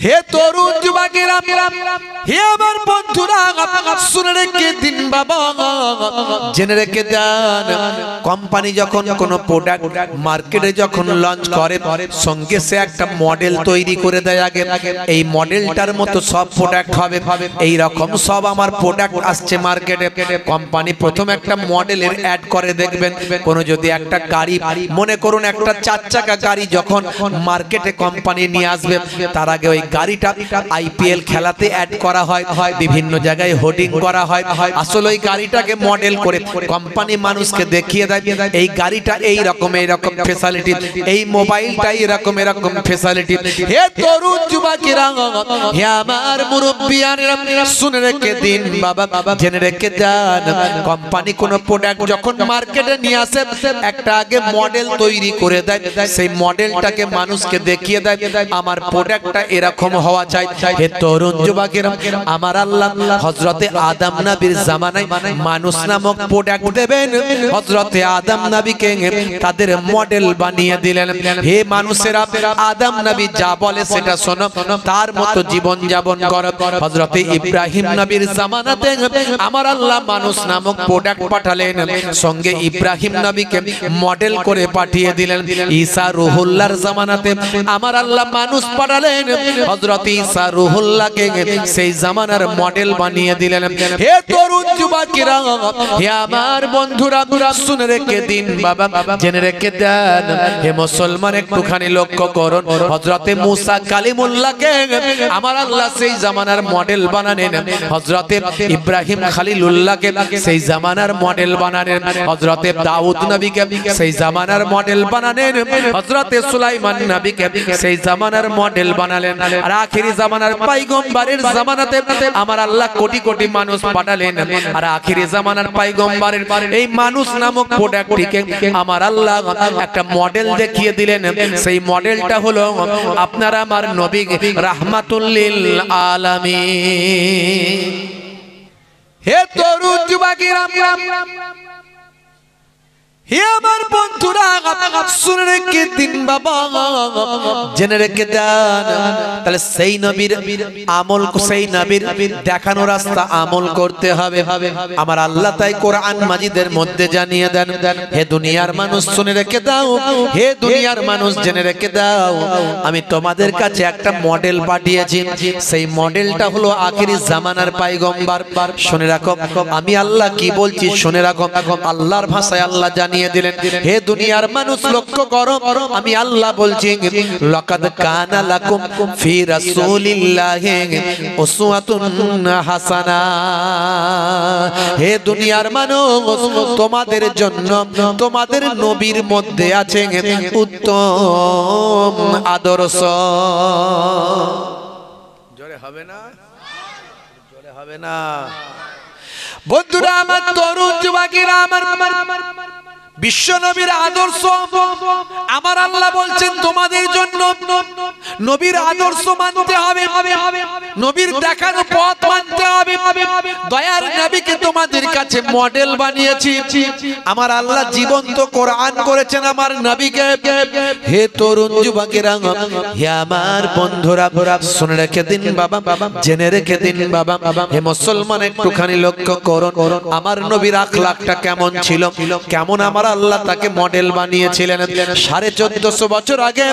হে তরুণ যুবকেরা, হে আমার বন্ধুরা, শুনে রেখে দিন বাবা, জেনে রেখে দেন। কোম্পানি যখন কোনো প্রোডাক্ট মার্কেটে যখন লঞ্চ করে, সঙ্গে সে একটা মডেল তৈরি করে দেয়। আগে এই মডেলটার মতো সব প্রোডাক্ট হবে, এই রকম সব আমার প্রোডাক্ট আসছে মার্কেটে। কোম্পানি প্রথম একটা মডেলের অ্যাড করে, দেখবেন কোনো যদি একটা গাড়ি, মনে করুন একটা 4 চাকা গাড়ি যখন মার্কেটে কোম্পানি নিয়ে আসবে, তার আগে ওই গাড়িটা আইপিএল খেলাতে অ্যাড করা হয়, বিভিন্ন জায়গায় হোর্ডিং করা হয়। আসলে ওই গাড়িটাকে মডেল করে কোম্পানি মানুষকে দেখিয়ে দেয় এই গাড়িটা এই রকম ফ্যাসিলিটি, এই মোবাইলটা এরকম ফ্যাসিলিটি। হে তরুণ যুবকেরা, হে আমার মুরব্বিয়ানেরা, শুনে রেখে দিন বাবা, জেনে রেখে দেন। কোম্পানি কোন প্রোডাক্ট যখন মার্কেটে নিয়ে আসে, একটা আগে মডেল তৈরি করে দেয়, সেই মডেলটাকে মানুষকে দেখিয়ে দেয় আমার প্রোডাক্টটা এরকম হওয়া চাই। হে তরুণ যুবকেরা, আমার আল্লাহ হযরতে আদম নবীর জামানায় মানুষ নামক প্রোডাক্ট দেবেন, হযরতে আদম নবীকে তাদের মডেল বানিয়ে দিলেন। হে মানুষেরা, আদম নবী যা বলে সেটা শোনো, তার মতো জীবন যাপন করো। হযরতে ইব্রাহিম নবীর জামানাতে আমার আল্লাহ মানুষ নামক প্রোডাক্ট পাঠালেন, সঙ্গে ইব্রাহিম নবীকে মডেল করে পাঠিয়ে দিলেন। ঈসা রুহুল্লাহর জামানাতে আমার আল্লাহ মানুষ পাঠালেন, হযরতে ঈসা রুহুল্লাহকে সেই জামানার মডেল বানিয়ে দিলেন। হে তরুণ যুবকেরা, হে আমার বন্ধুরা, শুনে রেখে দিন বাবা, জেনে রেখে দেন। হে মুসলমান, একটুখানি লক্ষ্য করুন, হযরতে মুসা কালিমুল্লাহকে আমার আল্লাহ সেই জামানার মডেল বানালেন, হযরতে ইব্রাহিম খলিলুল্লাহকে সেই জামানার মডেল বানালেন, হযরতে দাউদ নবীকে সেই জামানার মডেল বানালেন, হযরতে সুলাইমান নবীকে সেই জামানার মডেল বানালেন। আর আখেরি জামানার পয়গম্বরের জামানাতে আমার আল্লাহ কোটি কোটি মানুষ পাঠালেন, আর আখেরি জামানার পয়গম্বরের এই মানুষ নামক প্রোডাক্টটিকে আমার আল্লাহ একটা মডেল দেখিয়ে দিলেন। সেই মডেলটা হলো আপনার আমার নবী রাহমাতুল লিল আলামিন। হে তরুণ যুবকেরা, হে আমার বন্ধুরা, শুনে রেখে দিন বাবা, জেনে রেখে দেন। তাহলে সেই নবীর আমল, সেই নবীর দেখানো রাস্তা আমল করতে হবে আমার আল্লাহ তাই কোরআন মাজিদের মধ্যে জানিয়ে দেন। হে দুনিয়ার মানুষ, শুনে রেখে দাও, হে দুনিয়ার মানুষ, জেনে রেখে দাও, আমি তোমাদের কাছে একটা মডেল পাঠিয়েছি। সেই মডেলটা হলো আখেরি জামানার পয়গম্বর। শুনে রাখো আমি আল্লাহ কি বলছি, শুনে রাখো। আল্লাহর ভাষায় আল্লাহ জানিয়ে দিলেন, হে দুনিয়ার মানুষ লক্ষ্য করো, আমি আল্লাহ বলছি, লাকাদ কানা লাকুম ফি রাসূলিল্লাহি উসওয়াতুন হাসানা। হে দুনিয়ার মানুষ, তোমাদের জন্য তোমাদের নবীর মধ্যে আছে উত্তম আদর্শ। জোরে হবে না, জোরে হবে না বন্ধুরা আমার, তরুণ যুবকেরা আমার, বিশ্ব নবীর আদর্শ আমার আল্লাহ বলছেন তোমাদের জন্য নবীর আদর্শ মানতে হবে, নবীর দেখানো পথ মানতে হবে। দয়ার নবীকে তোমাদের কাছে মডেল বানিয়েছি, আমার আল্লাহ জীবন্ত কোরআন করেছেন আমার নবীকে। হে তরুণ যুবকেরা, হে আমার বন্ধুরা, শুনে রেখে দিন বাবা, জেনে রেখে দিন বাবা। হে মুসলমান, একটুখানি লক্ষ্য করুন আমার নবীর আখলাকটা কেমন ছিল, কেমন আমার আল্লাহ তাকে মডেল বানিয়েছিলেন। 1450 বছর আগে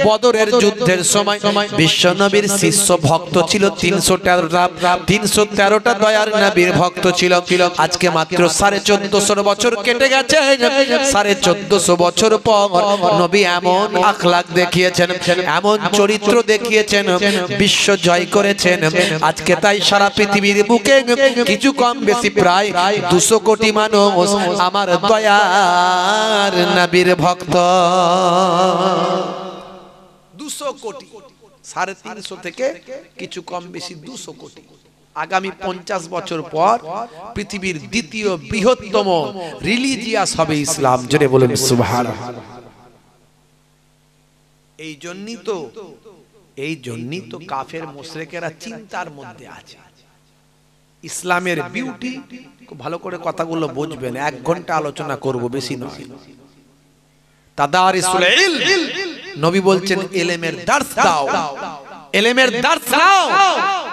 বদরের যুদ্ধের সময় বিশ্ব নবীর শিষ্য ভক্ত ছিল 313টা দয়ার নবীর ভক্ত ছিল। আজকে মাত্র 1450 বছর কেটে গেছে, 1450 বছর পর নবী এমন আখলাক দেখিয়েছেন, এমন চরিত্র দেখিয়েছেন, বিশ্ব জয় করেছেন। আজকে তাই সারা পৃথিবীর বুকে কিছু কম বেশি প্রায় 200 কোটি মানুষ আমার দয়ার নবীর ভক্ত। 200 কোটি, 350 থেকে কিছু কম বেশি 200 কোটি। আগামী 50 বছর পর পৃথিবীর দ্বিতীয় বৃহত্তম রিলিজিয়াস হবে ইসলাম। জোরে বলেন সুবহানাল্লাহ। এই জন্যই তো কাফের মুশরিকেরা চিন্তার মধ্যে আছে। ইসলামের বিউটি, খুব ভালো করে কথাগুলো বুঝবেন, 1 ঘন্টা আলোচনা করব, বেশি নয়। তাদারিসুল ইলম, নবী বলছেন ইলমের দার্স দাও। এলেমের দার্স নাও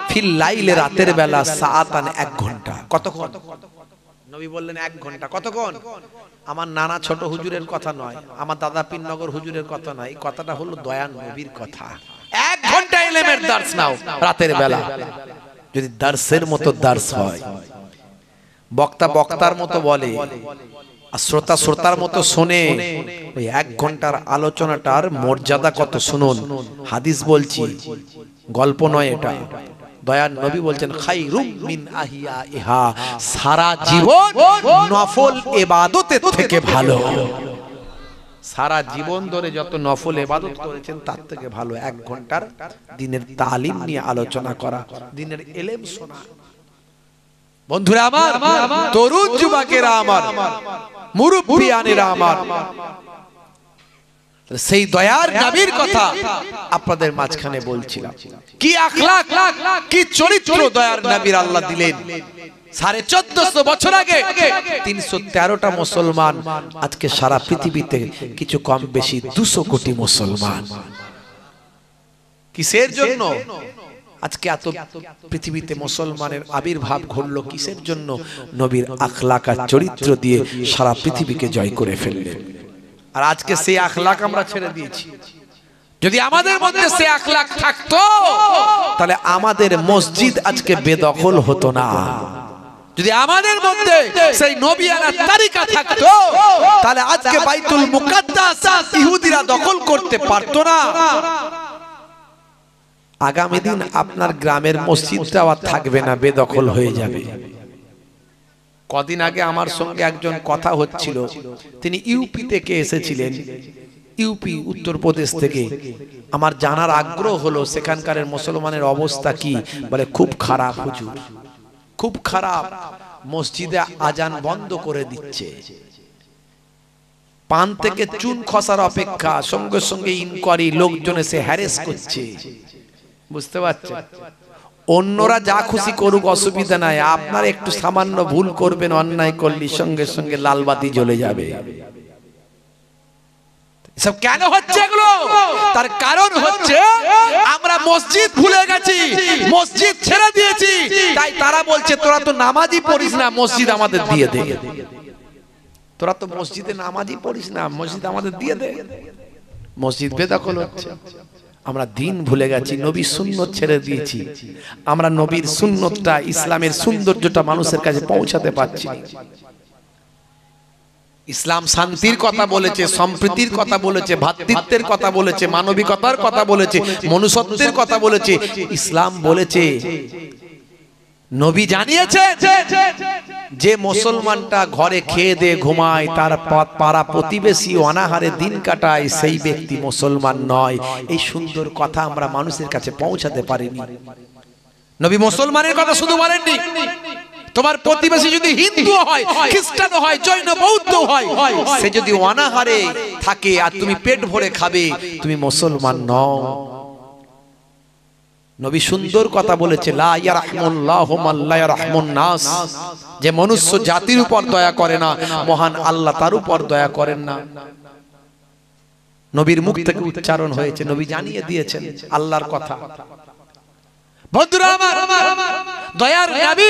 ফিল লাইলে, রাতের বেলা, সাআতান 1 ঘন্টা। কতক্ষণ? নবী বললেন 1 ঘন্টা। কতক্ষণ? আমার নানা ছোট হুজুরের কথা নয়, আমার দাদা পীরনগর হুজুরের কথা নয়, এই কথাটা হলো দয়ান নবীর কথা। 1 ঘন্টা এলেমের দার্স নাও রাতের বেলা। যদি দার্সের মতো দার্স হয়, বক্তা বক্তার মতো বলে আর শ্রোতা শ্রোতার মতো শোনে, ওই 1 ঘন্টার আলোচনাটার মর্যাদা কত শুনুন। হাদিস বলছি, গল্প নয় এটা। দয়ার নবী বলছেন খায়রুম মিন আহিয়াইহা, সারা জীবন নফল ইবাদতের থেকে ভালো। সারা জীবন ধরে যত নফল ইবাদত করেছেন তার থেকে ভালো 1 ঘন্টার দিনের তালিম নিয়ে আলোচনা করা, দিনের ইলম শোনা। বন্ধুরা আমার, তরুণ যুবকেরা আমার, মুরব্বিয়ানেরা আমার, সেই দয়ার নবীর কথা আপনাদের মাঝখানে বলছিলাম। কি আখলাক, কি চরিত্র দয়ার নবীর আল্লাহ দিলেন। 1450 বছর আগে 313টা মুসলমান, আজকে সারা পৃথিবীতে কিছু কম বেশি 200 কোটি মুসলমান। কিসের জন্য আজকে এত পৃথিবীতে মুসলমানের আবির্ভাব ঘটলো? কিসের জন্য? নবীর আখলাক আর চরিত্র দিয়ে সারা পৃথিবীকে জয় করে ফেললেন। আর আজকে সেই আখলাক আমরা ছেড়ে দিয়েছি। যদি আমাদের মধ্যে সেই আখলাক থাকতো তাহলে আমাদের মসজিদ আজকে বেদখল হতো না। যদি আমাদের মধ্যে সেই নবিয়ানা তরিকা থাকতো তাহলে আজকে বাইতুল মুকাদ্দাস ইহুদিরা দখল করতে পারতো না। আগামী দিন আপনার গ্রামের মসজিদটাও আর থাকবে না, বেদখল হয়ে যাবে। কদিন আগে আমার সঙ্গে একজন কথা হচ্ছিল, তিনি ইউপি থেকে এসেছিলেন, ইউপি উত্তরপ্রদেশ থেকে। আমার জানার আগ্রহ হলো সেখানকার মুসলমানের অবস্থা কি। বলে খুব খারাপ হুজুর, খুব খারাপ। মসজিদে আজান বন্ধ করে দিচ্ছে, পান থেকে চুন খসার অপেক্ষা, সঙ্গে সঙ্গে ইনকোয়ারি, লোকজন এসে হ্যারেস করছে। বুঝতে পারছেন? অন্যরা যা খুশি করুক, অসুবিধা নাই, আপনার একটু সামান্য ভুল করবেন, অন্যায় করলে সঙ্গে সঙ্গে লালবাতি জ্বলে যাবে। সব কেন হচ্ছে এগুলো? তার কারণ হচ্ছে আমরা মসজিদ ভুলে গেছি, মসজিদ ছেড়ে দিয়েছি। তাই তারা বলছে তোরা তো নামাজই পড়িস না, মসজিদ আমাদের দিয়ে দে। তোরা তো মসজিদে নামাজই পড়িস না, মসজিদ আমাদের দিয়ে দে। মসজিদ বেদখল হচ্ছে। আমরা দিন ভুলে গেছি, নবীর সুন্নত ছেড়ে দিয়েছি। আমরা নবীর সুন্নতটা, ইসলামের সৌন্দর্যটা মানুষের কাছে পৌঁছাতে পারছি। ইসলাম শান্তির কথা বলেছে, সম্প্রীতির কথা বলেছে, ভ্রাতৃত্বের কথা বলেছে, মানবিকতার কথা বলেছে, মনুষ্যত্বের কথা বলেছে। ইসলাম বলেছে, নবী জানিয়েছে যে মুসলমানটা ঘরে খেয়ে দিয়ে ঘুমায়, তার পাড়া প্রতিবেশী অনাহারে দিন কাটায়, সেই ব্যক্তি মুসলমান নয়। এই সুন্দর কথা আমরা মানুষের কাছে পৌঁছাতে পারিনি। নবী মুসলমানের কথা শুধু বলেননি, তোমার প্রতিবেশী যদি হিন্দু হয়, খ্রিস্টান হয়, জৈন বৌদ্ধ হয়, সে যদি অনাহারে থাকে আর তুমি পেট ভরে খাবে, তুমি মুসলমান নও। নবী সুন্দর কথা বলেছে, লা ইয়ারহামুল্লাহু মান লা ইয়ারহামুন নাস। যে মনুষ্য জাতির উপর দয়া করে না, মহান আল্লাহ তার উপর দয়া করেন না। নবীর মুখ থেকে উচ্চারণ হয়েছে, নবী জানিয়ে দিয়েছেন আল্লাহর কথা। বন্ধুরা আমার, দয়ার নবী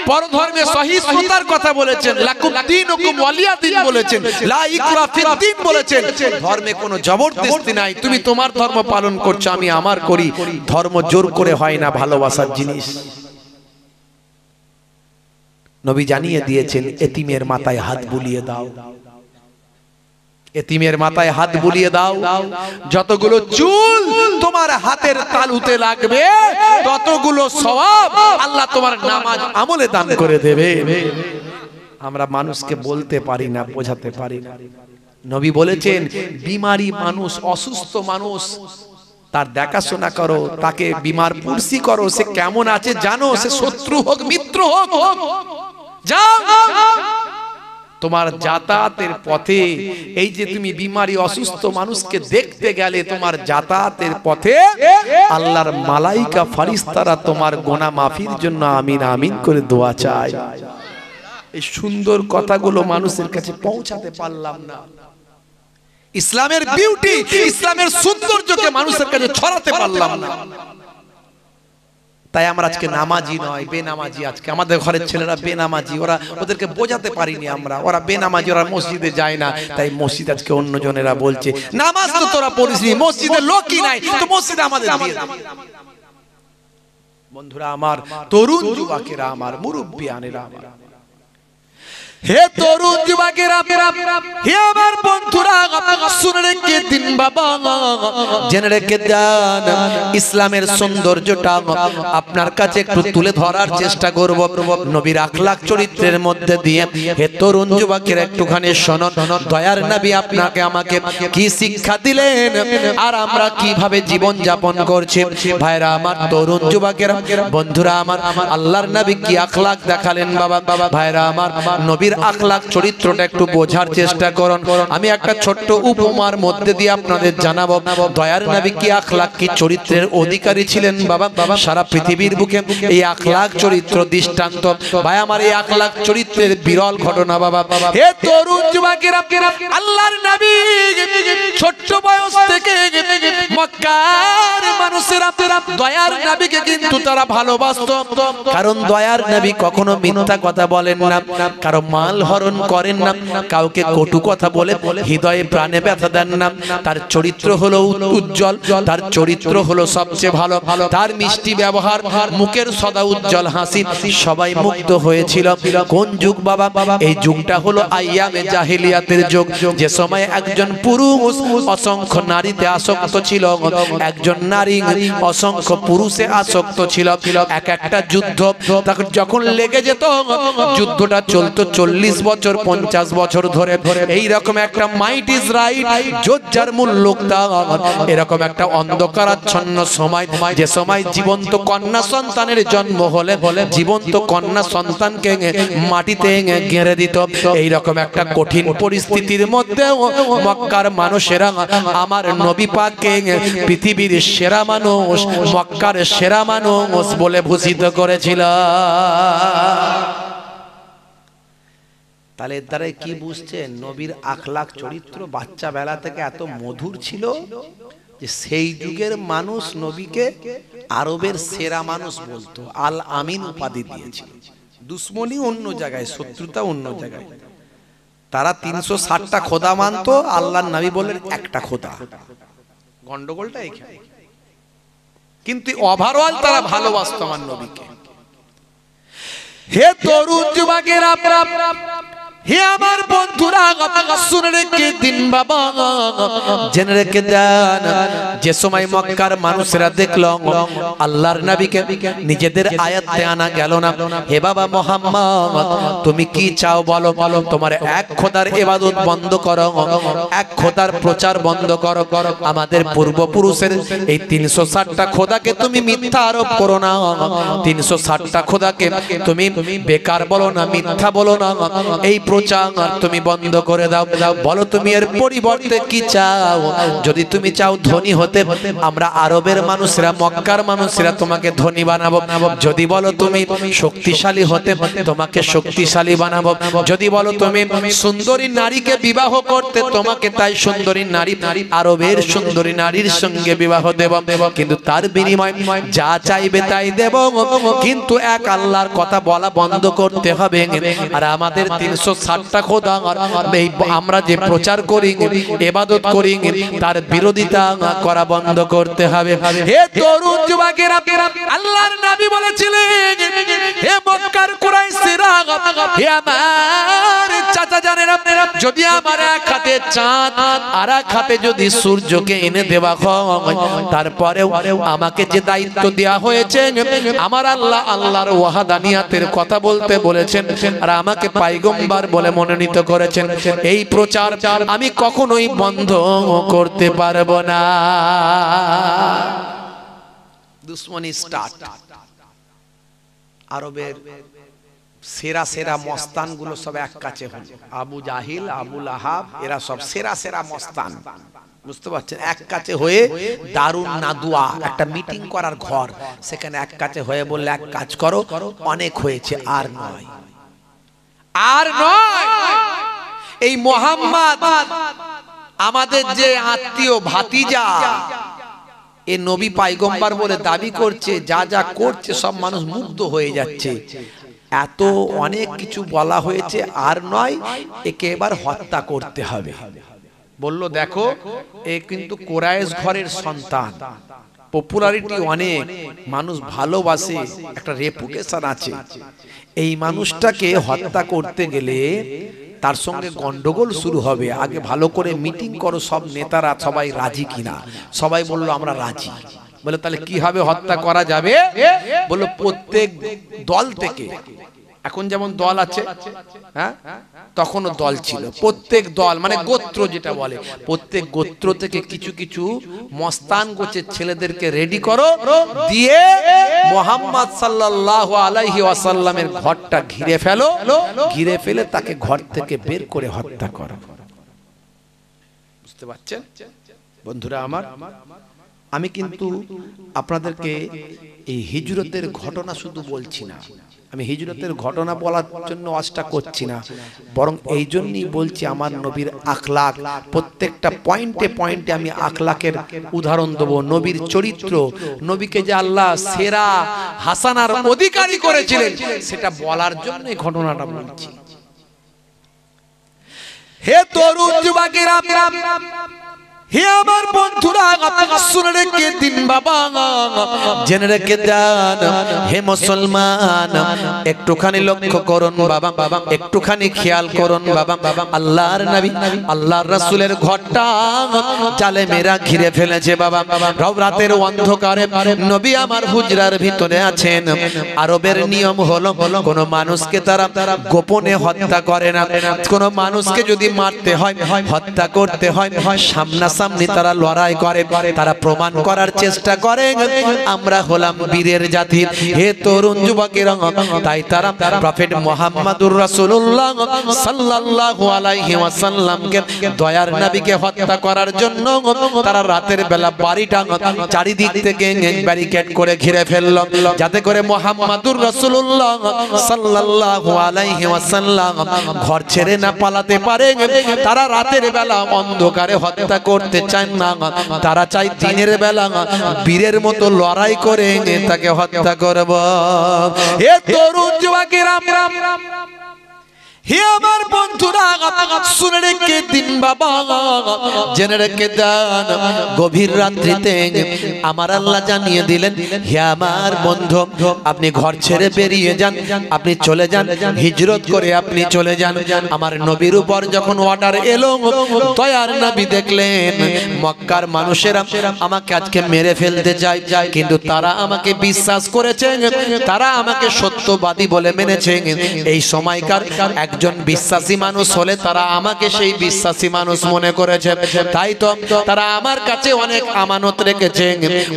পরধর্মে সহিষ্ণুতার কথা বলেছেন, লাকুম দীনুকুম ওয়ালিয়া দীন বলেছেন, লা ইকরা ফিদ দীন বলেছেন। ধর্মে কোনো জবরদস্তি নাই, তুমি তোমার ধর্ম পালন করছো, আমি আমার করি। ধর্ম জোর করে হয় না, ভালোবাসার জিনিস। নবী জানিয়ে দিয়েছেন, এতিমের মাথায় হাত বুলিয়ে দাও, এতিমের মাথায় হাত বুলিয়ে দাও। যতগুলো চুল তোমার হাতের তালুতে লাগবে, ততগুলো সওয়াব আল্লাহ তোমার নামাজ আমলে দান করে দেবে। আমরা মানুষকে বলতে পারি না, বোঝাতে পারি না। নবী বলেছেন, বিমারি মানুষ, অসুস্থ মানুষ, তার দেখাশোনা করো, তাকে বিমার পুরসি করো, সে কেমন আছে জানো, সে শত্রু হোক মিত্র হোক, যাও। তোমার যাতায়াতের পথে এই যে তুমি বিমারি অসুস্থ মানুষকে দেখতে গেলে, তোমার যাতায়াতের পথে আল্লাহর মালাইকা ফারিস্তারা তোমার গুনাহ মাফির জন্য আমিন আমিন করে দোয়া চায়। এই সুন্দর কথাগুলো মানুষের কাছে পৌঁছাতে পারলাম না। ইসলামের বিউটি, ইসলামের সৌন্দর্যকে মানুষের কাছে ছড়াতে পারলাম না। তাই আমরা আজকে নামাজি নয়, বেনামাজি। আজকে আমাদের ঘরের ছেলেরা বেনামাজি, ওদেরকে বোঝাতে পারিনি আমরা, ওরা বেনামাজি, ওরা মসজিদে যায় না। তাই মসজিদ আজকে অন্যজনেরা বলছে নামাজ তো তোরা পড়িসনি, মসজিদে লোকই নাই, তো মসজিদে আমাদের দিয়ে দে। বন্ধুরা আমার, তরুণ যুবকেরা আমার, মুরব্বিয়ানেরা আমার, হে তরুণ যুবকেরা, হে আমার বন্ধুরা, শুনে রেখে দিন বাবা, জেনে রেখে দেন, ইসলামের সৌন্দর্যটা আপনার কাছে একটু তুলে ধরার চেষ্টা করব নবীর আখলাক চরিত্রের মধ্যে দিয়ে। হে তরুণ যুবকেরা, একটুখানি শুনুন, দয়ার নবী আপনাকে আমাকে কি শিক্ষা দিলেন আর আমরা কিভাবে জীবন যাপন করছি। ভাইরা আমার, তরুণ যুবকেরা, বন্ধুরা আমার, আল্লাহর নবী কি আখলাক দেখালেন বাবা। ভাইরা আমার, নবী আখলাক চরিত্রটা একটু বোঝার চেষ্টা করুন। আমি একটা ছোট্ট উপমার মধ্যে দিয়ে আপনাদের জানাবো দয়ার নবী কি আখলাক, কি চরিত্রের অধিকারী ছিলেন বাবা। সারা পৃথিবীর বুকে এই আখলাক চরিত্র দৃষ্টান্ত। ভাই আমার, এই আখলাক চরিত্রের বিরল ঘটনা বাবা। হে তরুণ যুবকেরা, আল্লাহর নবী ছোট্ট বয়স থেকে মক্কার মানুষেরা দয়ার নবীকে কিন্তু তারা ভালোবাসতো, কারণ দয়ার নবী কখনো মিথ্যা কথা বলেন না, কারণ মাল হরণ করেন না, কাউকে কটু কথা বলে হৃদয়ে প্রাণে ব্যথা দেন না। তার চরিত্র হলো উজ্জ্বল, তার চরিত্র হলো সবচেয়ে ভালো, তার মিষ্টি ব্যবহার, মুখের সদা উজ্জ্বল হাসি, সবাই মুগ্ধ হয়েছিল। কোন যুগ বাবা? এই যুগটা হলো আইয়ামে জাহেলিয়াতের যুগ, যে সময় একজন পুরুষ অসংখ্য নারীতে আসক্ত ছিল, একজন নারী অসংখ্য পুরুষে আসক্ত ছিল। এক একটা যুদ্ধ যখন লেগে যেত, যুদ্ধটা চলতো 40 বছর 50 বছর ধরে। এই রকম একটা মাইট ইজ রাইট, যোদ্ধার মূল লোকটা, এরকম একটা অন্ধকারাচ্ছন্ন সময়, যে সময় জীবন্ত কন্যা সন্তানের জন্ম হলে জীবন্ত কন্যা সন্তানকে মাটিতে গেঁড়ে দিত। এই রকম একটা কঠিন পরিস্থিতির মধ্যে মক্কার মানুষেরা আমার নবী পাককে পৃথিবীর সেরা মানুষ, মক্কার সেরা মানুষ বলে ভূষিত করেছিল। তাহলে এর দ্বারা কি বুঝছেন? নবীর আখলাক চরিত্র বাচ্চা বেলা থেকে এত মধুর ছিল যে সেই যুগের মানুষ নবীকে আরবের সেরা মানুষ বলতো, আল আমিন উপাধি দিয়েছিল। দুশ্মনী অন্য জায়গায়, শত্রুতা অন্য জায়গায়। তারা 360টা খোদা মানতো, আল্লাহর নবী বললেন একটা খোদা। গন্ডগোলটা এখানে। কিন্তু ওভারঅল তারা ভালোবাসতো আমার নবীকে। হে তরুণ যুবকেরা, হে আমার বন্ধুরা, শুনে রেখে দিন বাবা, জেনে রেখে দেন, যে সময় মক্কার মানুষেরা দেখলো আল্লাহর নবীকে নিজেদের আয়াতে আনা গেল না। হে বাবা মুহাম্মদ, তুমি কি চাও বলো? তোমার এক খোদার ইবাদত বন্ধ করো, এক খোদার প্রচার বন্ধ করো। আমাদের পূর্বপুরুষের এই 360টা খোদাকে তুমি মিথ্যা আরোপ করো না, 360টা খোদাকে তুমি বেকার বলো না, মিথ্যা বলো না। এই প্রচার তুমি বন্ধ করে দাও। বলো তুমি এর পরিবর্তে কি চাও? যদি তুমি চাও ধনী হতে, আমরা আরবের মানুষরা, মক্কার মানুষরা তোমাকে ধনী বানাবো। যদি বলো তুমি শক্তিশালী হতে, তোমাকে শক্তিশালী বানাবো। যদি বলো তুমি সুন্দরী নারীকে বিবাহ করতে, তোমাকে তাই সুন্দরী নারী, আরবের সুন্দরী নারীর সঙ্গে বিবাহ দেব। কিন্তু তার বিনিময়ে যা চাইবে তাই দেব, কিন্তু এক আল্লাহর কথা বলা বন্ধ করতে হবে। আর আমাদের 360টা খোদা আমরা যে প্রচার করি, ইবাদত করি, তার বিরোধিতা করা বন্ধ করতে হবে। হে তরুণ যুবকেরা, আল্লাহর নবী বলেছিলেন, হে মক্কার কুরাইশরা, হে আমার চাচা জানেন, যদি আমার এক হাতে চাঁদ আর এক হাতে যদি সূর্যকে এনে দেওয়া হয়, তারপরেও আমাকে যে দায়িত্ব দেওয়া হয়েছে, আমার আল্লাহ আল্লাহর ওয়াহাদানিয়াতের কথা বলতে বলেছেন আর আমাকে পয়গম্বর বলে মনোনীত করেছেন, এই প্রচার আমি কখনোই বন্ধ করতে পারবো না। দুশ্মনী স্টার্ট। আরবের সেরা সেরা মস্তান গুলো সব এক কাছে হল। আবু জাহিল, আবু লাহাব, এরা সব সেরা সেরা মস্তান, বুঝতে পারছেন? এক কাছে হয়ে দারুন নাদুয়া, একটা মিটিং করার ঘর, সেখানে এক কাছে হয়ে বললে, এক কাজ করো, অনেক হয়েছে, আর নয়, আর নয়। এই মোহাম্মদ আমাদের যে আত্মীয় ভাতিজা, এ নবী পায়গম্বর বলে দাবি করছে, যা যা করছে সব মানুষ মুগ্ধ হয়ে যাচ্ছে। এত অনেক কিছু বলা হয়েছে, আর নয়, একে এবার হত্যা করতে হবে। বলল দেখো, এ কিন্তু কুরাইশ ঘরের সন্তান, পপুলারিটি অনেক, মানুষ ভালোবাসে, একটা রেপুটেশন আছে। এই মানুষটাকে হত্যা করতে গেলে তার সঙ্গে গন্ডগোল শুরু হবে। আগে ভালো করে মিটিং করো, সব নেতারা সবাই রাজি কিনা। সবাই বললো আমরা রাজি। বলে তাহলে কিভাবে হত্যা করা যাবে? বললো প্রত্যেক দল থেকে, এখন যেমন দল আছে, হ্যাঁ, তখনও দল ছিল, প্রত্যেক দল মানে গোত্র যেটা বলে, প্রত্যেক গোত্র থেকে কিছু কিছু মস্তান গোছের ছেলেদেরকে রেডি করো, দিয়ে মুহাম্মদ সাল্লাল্লাহু আলাইহি ওয়াসাল্লামের ঘরটা ঘিরে ফেলো, ঘিরে ফেলে তাকে ঘর থেকে বের করে হত্যা করো। বুঝতে পারছেন বন্ধুরা আমার? আমি কিন্তু আপনাদেরকে এই হিজরতের ঘটনা শুধু বলছি না, আমি হিজরতের ঘটনা বলার জন্য আশা করছি না, বরং এই জন্যই বলছি আমার নবীর আখলাক, প্রত্যেকটা পয়েন্টে পয়েন্টে আমি আখলাকের উদাহরণ দেবো। নবীর চরিত্র, নবীকে যে আল্লাহ সেরা হাসানার অধিকারী করেছিলেন, সেটা বলার জন্য এই ঘটনাটা বলছি। হে তরুণ যুবকেরা, হে আমার বন্ধুরা, শুনে রেখে দিন বাবা, জেনে রেখে দেন। হে মুসলমান, একটুখানি লক্ষ্য করুন বাবা, একটুখানি খেয়াল করুন বাবা। আল্লাহর নবী, আল্লাহর রাসূলের ঘরটা জালেমেরা ঘিরে ফেলেছে বাবা। রাতের অন্ধকারে নবী আমার হুজরার ভিতরে আছেন। আরবের নিয়ম হলো, কোন মানুষকে তারা গোপনে হত্যা করে না। কোন মানুষকে যদি মারতে হয়, হত্যা করতে হয়, সামনা সামনে তারা লড়াই করে, তারা প্রমাণ করার চেষ্টা করে আমরা হলাম বীরের জাতি। হে তরুণ যুবকেরা, তাই তারা প্রফেট মুহাম্মদুর রাসূলুল্লাহ সাল্লাল্লাহু আলাইহি ওয়াসাল্লামকে, দয়ার নবীকে হত্যা করার জন্য তারা রাতের বেলা বাড়িটা চারিদিক থেকে ব্যারিকেড করে ঘিরে ফেলল, যাতে করে মুহাম্মদুর রাসূলুল্লাহ সাল্লাল্লাহু আলাইহি ওয়াসাল্লাম ঘর ছেড়ে না পালাতে পারে। তারা রাতের বেলা অন্ধকারে হত্যা করতে চান না, তারা চাই দিনের বেলা বীরের মতো লড়াই করে তাকে হত্যা করব। হে তরুণ যুবকেরা, হে আমার বন্ধুরা, শুনে রেখে দিন বাবা, জেনে রেখে দেন। গভীর রাত্রিতে আমার আল্লাহ জানিয়ে দিলেন, হে আমার বন্ধু, আপনি ঘর ছেড়ে বেরিয়ে যান, আপনি চলে যান, হিজরত করে আপনি চলে যান। আমার নবীর উপর যখন অর্ডার এলো, দয়ার নবী দেখলেন মক্কার মানুষেরা আমাকে আজকে মেরে ফেলতে চায়, কিন্তু তারা আমাকে বিশ্বাস করেছে, তারা আমাকে সত্যবাদী বলে মেনেছে। এই সময়কার একজন বিশ্বাসী মানুষ হলে তারা আমাকে সেই বিশ্বাসী মানুষ মনে করেছে, তাই তো তারা আমার কাছে অনেক আমানত রেখেছে।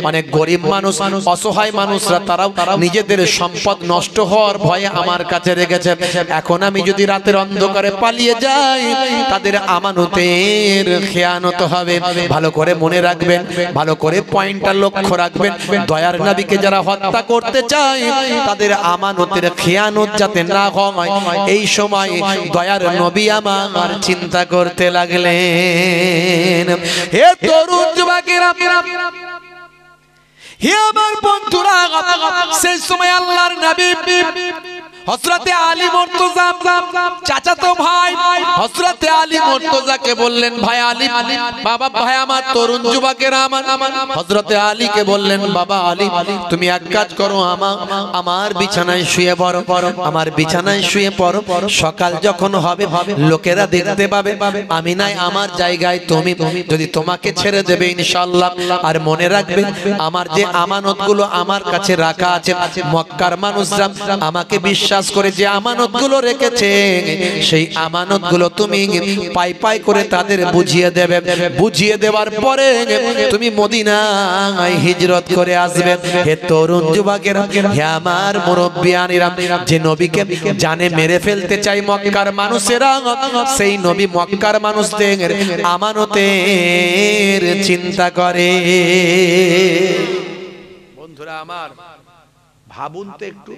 অনেক গরিব মানুষ, অসহায় মানুষরা তারাও নিজেদের সম্পদ নষ্ট হওয়ার ভয়ে আমার কাছে রেখেছে। এখন আমি যদি রাতের অন্ধকারে পালিয়ে যাই, তাদের আমানতের খেয়ানত হবে। ভালো করে মনে রাখবেন, ভালো করে পয়েন্টটা লক্ষ্য রাখবেন। দয়ার নবীকে যারা হত্যা করতে চায়, তাদের আমানতের খেয়ানত যাতে না হয়, এই সময় দয়ার নবী আমার চিন্তা করতে লাগলেন। হে তরুণ যুবকেরা, হে আমার বন্ধুরা, সেই সময় আল্লাহর নবী হযরতে আলী মুর্তজা, চাচাতো ভাই হযরতে আলী মুর্তজাকে বললেন, ভাই আলী, বাবা ভাই আমার তরুণ যুবকেরা, হযরতে আলীকে বললেন, বাবা আলী, তুমি এক কাজ করো, আমার বিছানায় শুয়ে পড়ো, আমার বিছানায় শুয়ে পড়ো। সকাল যখন হবে লোকেরা দেখতে পাবে আমি নাই আমার জায়গায় তুমি, যদি তোমাকে ছেড়ে দেবে ইনশাআল্লাহ। আর মনে রাখবে, আমার যে আমানতগুলো আমার কাছে রাখা আছে, মক্কার মানুষরা আমাকে বিশ্বাস করে যে আমানতগুলো রেখেছে, সেই আমানতগুলো তুমি পাই পাই করে তাদের বুঝিয়ে দেবে। বুঝিয়ে দেওয়ার পরে তুমি মদিনায় হিজরত করে আসবে। হে তরুণ যুবকেরা, হে আমার মুরব্বিয়ানেরা, যে নবীকে জানে মেরে ফেলতে চাই মক্কার মানুষেরা, সেই নবী মক্কার মানুষদের আমানতের চিন্তা করে। বন্ধুরা আমার, ভাবুন তো একটু,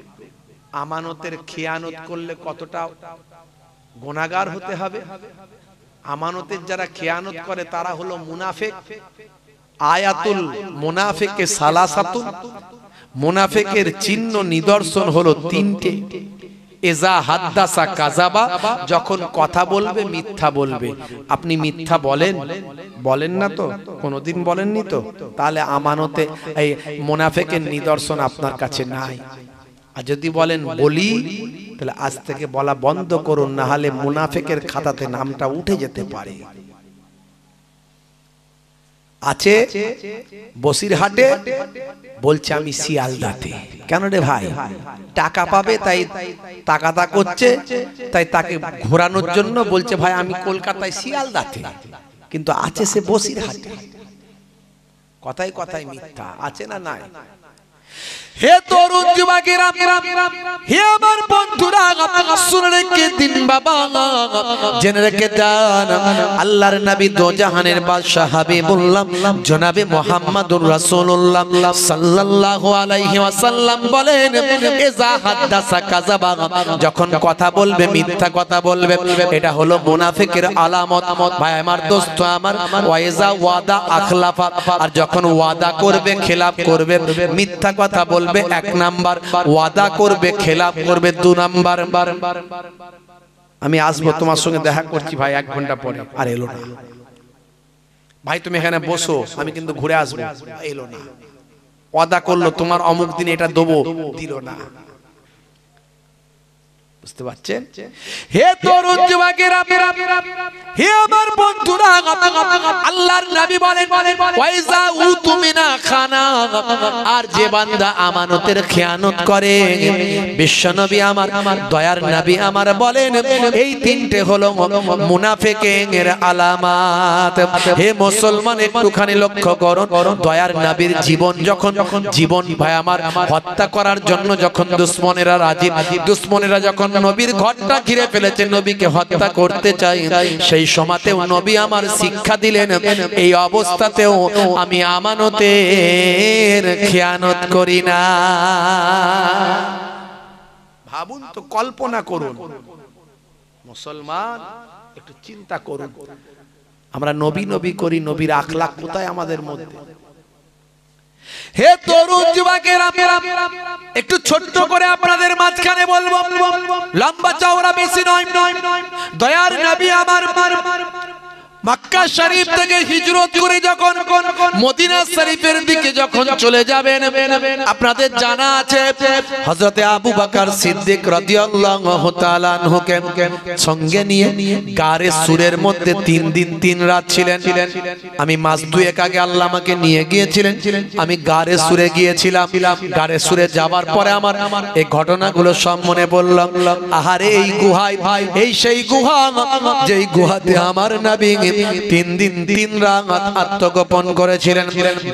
আমানতের খেয়ানত করলে কতটা গুনাহগার হতে হবে। আমানতের যারা খেয়ানত করে তারা হলো মুনাফিক, আয়াতুল মুনাফিকে সালাসাতুন, মুনাফিকের চিহ্ন নিদর্শন হলো তিনটে। এজা হাদ্দাসা কাযাবা, যখন কথা বলবে মিথ্যা বলবে। আপনি মিথ্যা বলেন? বলেন না তো, কোনোদিন বলেননি তো, তাহলে আমানতে এই মুনাফিকের নিদর্শন আপনার কাছে নাই। আর যদি বলেন বলি, তাহলে আজ থেকে বলা বন্ধ করুন, না হলে মুনাফিকের খাতাতে নামটা উঠে যেতে পারে। আছে বসিরহাটে, বলছে আমি শিয়ালদাতে। কেন রে ভাই? টাকা পাবে তাই তাকাদা করছে, তাই তাকে ঘোরানোর জন্য বলছে ভাই আমি কলকাতায় শিয়ালদাতে, কিন্তু আছে সে বসিরহাটে। কথাই কথাই মিথ্যা। আছে না নাই? হে তরুণ যুবকেরা, হে আমার বন্ধুরা, শুনে রেখে দিন বাবা, জেনে রেখে দেন, আল্লাহর নবী দো জাহানের বাদশা হাবিবুল্লাহ জনাবে মুহাম্মদুর রাসূলুল্লাহ সাল্লাল্লাহু আলাইহি ওয়াসাল্লাম বলেন, ইজা হাদাসা কাযাবা, যখন কথা বলবে মিথ্যা কথা বলবে, এটা হলো মুনাফিকের আলামত। ভাই আমার, দোস্ত আমার, ওয়াইজা ওয়াদা আখলাফা, আর যখন ওয়াদা করবে খেলাফ করবে। মিথ্যা কথা বলবে এক নাম্বার, ওয়াদা করবে খেলাফ করবে 2 নাম্বার। আমি আসবো তোমার সঙ্গে দেখা করছি ভাই 1 ঘন্টা পরে, আর এলো না। ভাই তুমি এখানে বসো, আমি কিন্তু ঘুরে আসবো, এলো না। ওয়াদা করলো তোমার অমুক দিন এটা দেবো, দিল না। বুঝতে পারছেন? হে তরুণ যুবকেরা, হে আমার বন্ধুরা, আল্লাহর নবী বলেন, ওয়াইজা উতুমিনা খানা, আর যে বান্দা আমানতের খেয়ানত করে, বিশ্বনবী আমার, দয়ার নবী আমার বলেন, এই তিনটে হলো মুনাফিকের আলামত। হে মুসলমান, একটুখানি লক্ষ্য করুন, দয়ার নবীর জীবন যখন ভাই আমার হত্যা করার জন্য যখন দুশমনেরা রাজি, দুশমনেরা যখন নবীর ঘরটা ঘিরে ফেলেছে, নবীকে হত্যা করতে চাই, সেই সময়তেও নবী আমার শিক্ষা দিলেন, এই অবস্থাতেও আমি আমানতের খেয়ানত করি না। ভাবুন তো, কল্পনা করুন, মুসলমান একটু চিন্তা করুন, আমরা নবী নবী করি, নবীর আখলাক কোথায় আমাদের মধ্যে? হে তরুণ যুবকেরা, একটু ছোট্ট করে আপনাদের মাঝখানে বলবো, লম্বা চওড়া বেশি নয়। দয়ার নবী আমার মক্কা শরীফ থেকে হিজরত করে যখন মদিনা শরীফের দিকে যখন চলে যাবেন, আপনাদের জানা আছে হযরতে আবু বকর সিদ্দিক রাদিয়াল্লাহু তাআলা আনহুকে সঙ্গে নিয়ে গারে সুরের মধ্যে 3 দিন 3 রাত ছিলেন। আমি মাস 2 আগে আল্লাহ আমাকে নিয়ে গিয়েছিলেন, আমি গারে সুরে গিয়েছিলাম। গারে সুরে যাবার পরে আমার এই ঘটনাগুলো সব মনে পড়লাম। আহারে, এই গুহায়, এই সেই গুহা যেই গুহাতে আমার নবী 3 দিন 3 রাত আত্মগোপন করেছিলেন।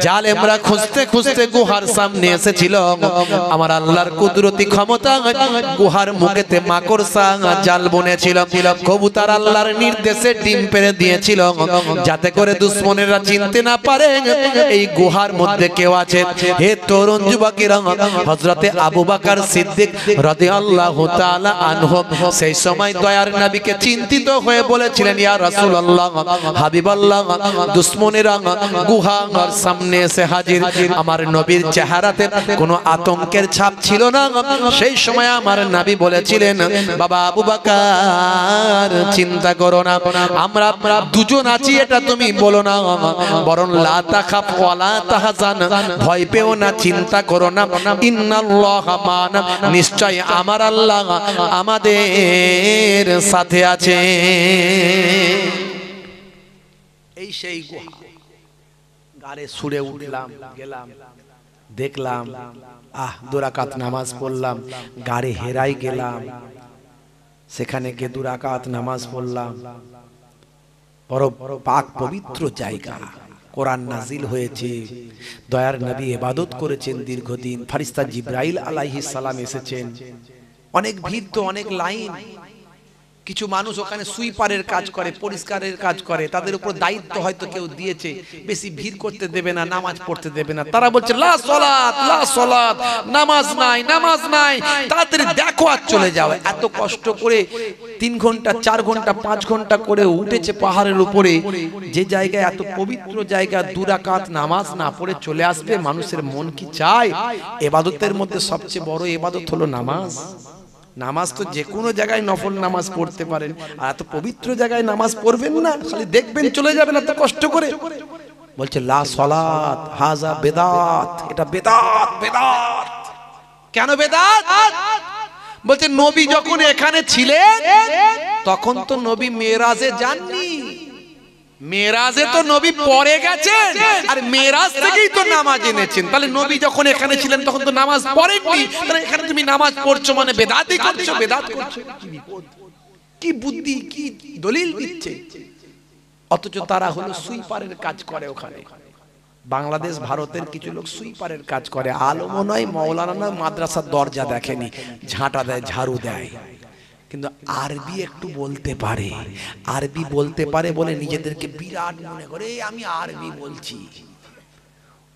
জালেমরা খুঁজতে খুঁজতে গুহার সামনে এসেছিল। আমার আল্লাহর কুদরতি ক্ষমতা, গুহার মুখেতে মাকড়সা জাল বুনেছিল। কবুতর আল্লাহর নির্দেশে ডিম পেড়ে দিয়েছিল, যাতে করে দুশমনেরা চিনতে না পারে এই গুহার মধ্যে কেউ আছে। হে তরুণ যুবকেরা, হযরতে আবু বকর সিদ্দিক রাদিয়াল্লাহু তাআলা আনহু সেই সময় দয়ার নবীকে চিন্তিত হয়ে বলেছিলেন, ইয়া রাসূলুল্লাহ, হাবিবাল্লাহ, দুশমনেরা গুহার সামনে এসে হাজির। আমার নবীর চেহারাতে কোনো আতঙ্কের ছাপ ছিল না। সেই সময় আমার নবী বলেছিলেন, বাবা আবু বকর, চিন্তা করো না, আমরা দুজন আছি, এটা তুমি বলো না, বরং লা তাখাফ ওয়া লা তাহজান, ভয় পেও না, চিন্তা করো না, ইন্নাল্লাহা মা'না, নিশ্চয় আমার আল্লাহ আমাদের সাথে আছে। এই সেই গুহা, গারে সুরে উঠলাম, গেলাম, দেখলাম, 2 রাকাত নামাজ পড়লাম। গারে হেরাই গেলাম, সেখানে গিয়ে 2 রাকাত নামাজ পড়লাম। বড় পাক পবিত্র জায়গা, কোরআন নাজিল হয়েছে, দয়ার নবী ইবাদত করেছেন দীর্ঘদিন, ফেরেশতা জিবরাইল আলাইহিস সালাম এসেছেন। অনেক ভিড় তো, অনেক লাইন। কিছু মানুষ ওখানে সুইপারের কাজ করে, পরিষ্কারের কাজ করে, তাদের উপর দায়িত্ব হয়তো কেউ দিয়েছে, বেশি ভিড় করতে দেবে না, নামাজ পড়তে দেবে না, তারা বলছে লা সালাত লা সালাত, নামাজ নাই নামাজ নাই, তাড়াতাড়ি দেখো আর চলে যাও। এত কষ্ট করে 3 ঘন্টা 4 ঘন্টা 5 ঘন্টা করে উঠেছে পাহাড়ের উপরে, যে জায়গায় এত পবিত্র জায়গা, 2 রাকাত নামাজ না পড়ে চলে আসবে। মানুষের মন কি চায়? ইবাদতের মধ্যে সবচেয়ে বড় ইবাদত হলো নামাজ। নামাজ তো যে কোনো জায়গায় নফল নামাজ পড়তে পারেন, আর এত পবিত্র জায়গায় নামাজ পড়বেন না, খালি দেখবেন চলে যাবেন এত কষ্ট করে। বলছে লা সালাত হাজা বেদাত, এটা বেদাত। বেদাত কেন বেদাত? বলছে নবী যখন এখানে ছিলেন তখন তো নবী মেরাজে যাননি, মেরাজে তো নবী পরে গেছেন, আর মেরাজ থেকেই তো নামাজ এনেছেন। তাহলে নবী যখন এখানে ছিলেন তখন তো নামাজ পড়েননি, তাহলে এখানে তুমি নামাজ পড়ছো মানে বেদাতই করছো, বেদাত করছো। কি বিপদ, কি বুদ্ধি, কি দলিল দিচ্ছে! অথচ তারা হলো সুইপারের কাজ করে ওখানে। বাংলাদেশ ভারতের কিছু লোক সুইপারের কাজ করে, আলেমও নয়, মাওলানা নয়, মাদ্রাসার দরজা দেখেনি, ঝাঁটা দেয়, ঝাড়ু দেয়, কিন্তু আরবি একটু বলতে পারে। আরবি বলতে পারে বলে নিজেদেরকে বিরাট মনে করে, আমি আরবি বলছি।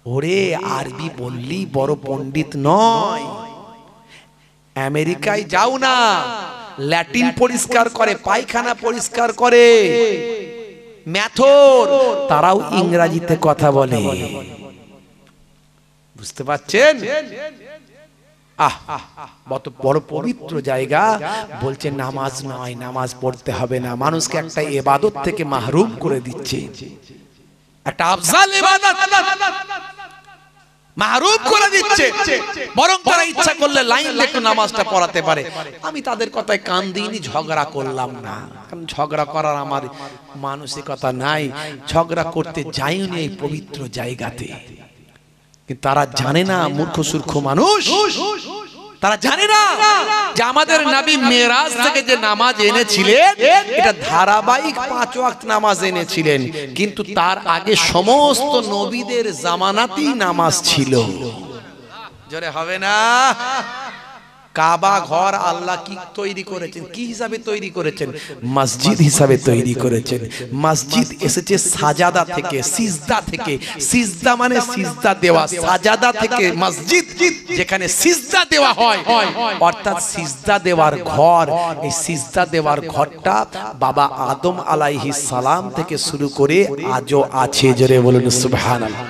ওরে আরবি বললি বড় পণ্ডিত নয়। আমেরিকায় যাও না, ল্যাটিন পরিষ্কার করে, পায়খানা পরিষ্কার করে, মেথর, তারাও ইংরেজিতে কথা বলে। বুঝতে পারছেন? বড় পবিত্র জায়গা, বলছে নামাজ নয়, নামাজ পড়তে হবে না, মানুষকে একটা ইবাদত থেকে মাহরুম করে দিচ্ছে, একটা আফজাল ইবাদত মাহরুম করে দিচ্ছে। বরং তারা ইচ্ছা করলে লাইন একটু নামাজটা পড়াতে পারে। আমি তাদের কথায় কান দিইনি, ঝগড়া করলাম না, কারণ ঝগড়া করার আমার মানসিকতা নাই, ঝগড়া করতে যাইনি এই পবিত্র জায়গাতে। কিন্তু তারা জানে না, মূর্খ সূর্খ মানুষ, তারা জানে না যে আমাদের নবী মেরাজ থেকে যে নামাজ এনেছিলেন এটা ধারাবাহিক 5 ওয়াক্ত নামাজ এনেছিলেন, কিন্তু তার আগে সমস্ত নবীদের জামানাতেই নামাজ ছিল। জোরে হবে না? কাবা ঘর আল্লাহ কি তৈরি করেছেন, কি হিসাবে তৈরি করেছেন? মসজিদ হিসাবে তৈরি করেছেন। মসজিদ এসেছে সাজাদা থেকে, সিজদা থেকে। সিজদা মানে সিজদা দেওয়া, সাজাদা থেকে মসজিদ, যেখানে সিজদা দেওয়া হয়, অর্থাৎ সিজদা দেওয়ার ঘর। এই সিজদা দেওয়ার ঘরটা বাবা আদম আলাইহিস সালাম থেকে শুরু করে আজও আছে। জোরে বলুন সুবহানাল্লাহ।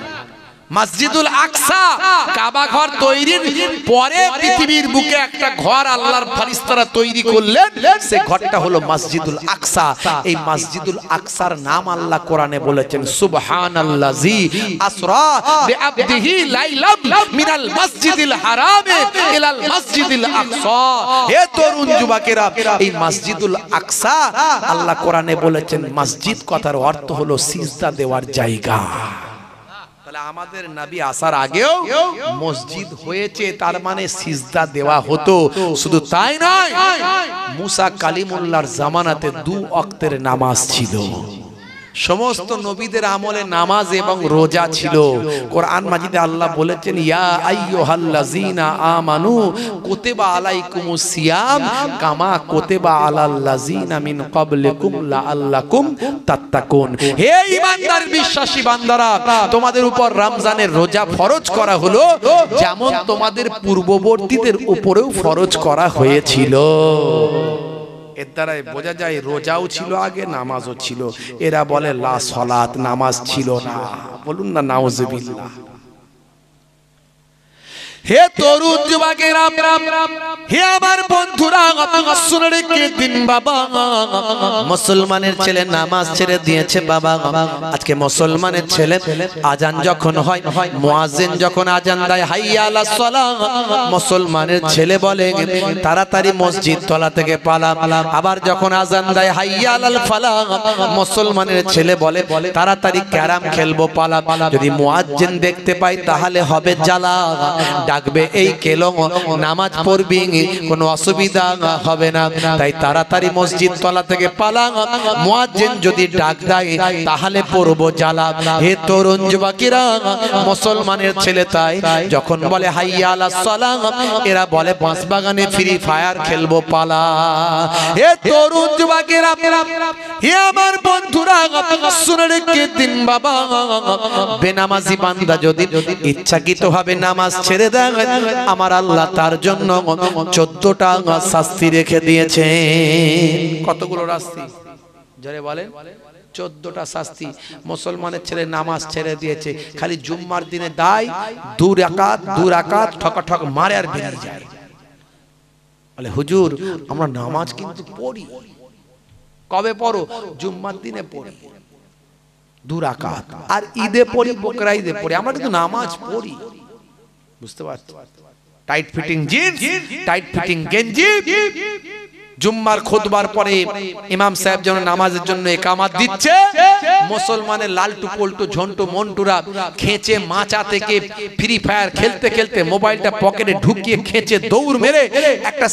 মসজিদুল আকসা, কাবা ঘর তৈরির পরে পৃথিবীর বুকে একটা ঘর আল্লাহর ফেরেশতারা তৈরি করলেন, সেই ঘরটা হলো মসজিদুল আকসা। এই মসজিদুল আকসার নাম আল্লাহ কোরআনে বলেছেন সুবহানাল্লাযী আসরা বিআবদিহি লাইলাম মিনাল মসজিদিল হারামে ইলাল মসজিদিল আকসা। হে তরুণ যুবকেরা, এই মসজিদুল আকসা আল্লাহ কোরআনে বলেছেন, মসজিদ কথার অর্থ হলো সিজদা দেওয়ার জায়গা। তাহলে আমাদের নবী আসার আগেও মসজিদ হয়েছে, তার মানে সিজদা দেওয়া হতো। শুধু তাই নয়, মুসা কালিমুল্লাহর জামানাতে 2 ওয়াক্তের নামাজ ছিল। সমস্ত নবীদের আমলে নামাজ এবং রোজা ছিল। কোরআন মাজিদে আল্লাহ বলেছেন, ইয়া আইয়ুহাল্লাযীনা আমানু কুতিবা আলাইকুমুস সিয়াম কামা কুতিবা আলাল্লাযীনা মিন ক্বাবলিকুম লাআল্লাকুম তাত্তাকুন। হে ঈমানদার বিশ্বাসী বান্দারা, তোমাদের উপর রমজানের রোজা ফরজ করা হলো, যেমন তোমাদের পূর্ববর্তীদের উপরেও ফরজ করা হয়েছিল। এর দ্বারাই বোঝা যায় রোজাও ছিল আগে, নামাজও ছিল। এরা বলে লা সালাত, নামাজ ছিল না। বলুন না নাউজুবিল্লাহ। হে তরুণ যুবকেরা, হে আমার বন্ধুরা, শুনে রেখে দিন বাবা, মুসলমানের ছেলে নামাজ ছেড়ে দিয়েছে বাবা। আজকে মুসলমানের ছেলে আজান যখন হয়, মুয়াজ্জিন যখন আজান দেয় হাইয়া আলাস সালাহ, মুসলমানের ছেলে বলে তাড়াতাড়ি মসজিদ তলা থেকে পালা। আবার যখন আজান দেয় হাইয়া আলাল ফালাহ, মুসলমানের ছেলে বলে তাড়াতাড়ি ক্যারাম খেলবো পালা। যদি মুয়াজ্জিন দেখতে পাই তাহলে হবে জ্বালা। ডাকবে এই কেলো নামাজ পড়বি কোনো অসুবিধা হবে না তাই তাড়াতাড়ি মসজিদ তলা থেকে পালা মুয়াজ্জিন যদি ডাক দেয় তাহলে পড়বো জ্বালা হে তরুণ যুবকেরা মুসলমানের ছেলে তাই যখন বলে হাইয়া আলাস সালাহ এরা বলে বাঁশবাগানে ফ্রি ফায়ার খেলবো পালা হে তরুণ যুবকেরা হে আমার বন্ধুরা শুনে রেখে দিন বাবা বেনামাজি বান্দা যদি ইচ্ছাকৃতভাবে নামাজ ছেড়ে দেয় আমার আল্লাহ তার জন্য 14টা শাস্তি রেখে দিয়েছে কতগুলো শাস্তি যারে বলে 14টা শাস্তি মুসলমানের ছেলে নামাজ ছেড়ে দিয়েছে খালি জুম্মার দিনে দায় দু রাকাত ঠক মারে আর বেরিয়ে যায় বলে হুজুর আমরা নামাজ কিন্তু পড়ি কবে পড়ো জুম্মার দিনে পড়ি 2 রাকাত আর ঈদে পড়ি বকরা ঈদে পড়ি আমরা কিন্তু নামাজ পড়ি বুঝতে পারছো tight fitting jeans tight fitting গেঞ্জি জুম্মার খুতবার পরে ইমাম সাহেব যখন নামাজের জন্য ইকামত দিচ্ছে মুসলমানের লালটু পল্টু ঝন্টু মন্টুরা খেঁচে মাচা থেকে ফ্রি ফায়ার খেলতে খেলতে মোবাইলটা পকেটে ঢুকিয়ে খেঁচে দৌড় মেরে একটা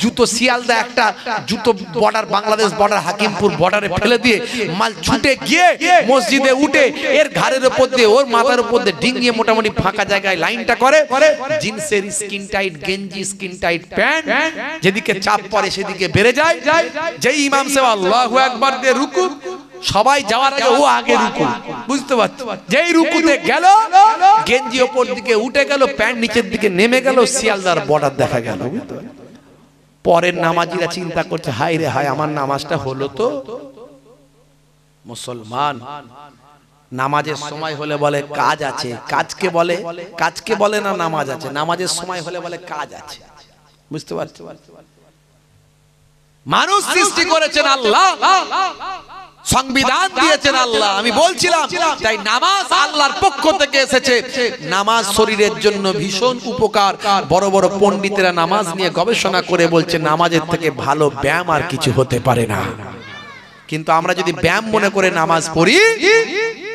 জুতো শিয়ালদা একটা জুতো বর্ডার বাংলাদেশ বর্ডার হাকিমপুর বর্ডারে ফেলে দিয়ে মাল ছুটে গিয়ে মসজিদে উঠে এর ঘাড়ের উপর দিয়ে ওর মাথার উপর দিয়ে ডিঙিয়ে মোটামুটি ফাঁকা জায়গায় লাইনটা করে জিন্সের স্কিন টাইট গেঞ্জি স্কিন টাইট প্যান্ট যেদিকে চাপ পড়ে সেদিকে বেড়ে যায় যেই ইমাম সাহেব আল্লাহু আকবার দিয়ে রুকু সবাই যাওয়ার আগে ও আগে রুকু বুঝতে পারছো যেই রুকুতে গেল গেঞ্জি উপর দিকে উঠে গেল প্যান্ট নিচের দিকে নেমে গেল শিয়ালদার বর্ডার দেখা গেল পরের নামাজিরা চিন্তা করছে হায় রে হায় আমার নামাজটা হলো তো মুসলমান নামাজের সময় হলে বলে কাজ আছে কাজকে বলে না নামাজ আছে নামাজের সময় হলে বলে কাজ আছে বুঝতে পারছো মানুষ সৃষ্টি করেছেন আল্লাহ সংবিধান দিয়েছেন আল্লাহ আমি বলছিলাম তাই নামাজ আল্লাহর পক্ষ থেকে এসেছে নামাজ শরীরের জন্য ভীষণ উপকার বড় বড় পণ্ডিতেরা নামাজ নিয়ে গবেষণা করে বলছে নামাজের থেকে ভালো ব্যায়াম আর কিছু হতে পারে না কিন্তু আমরা যদি ব্যায়াম মনে করে নামাজ পড়ি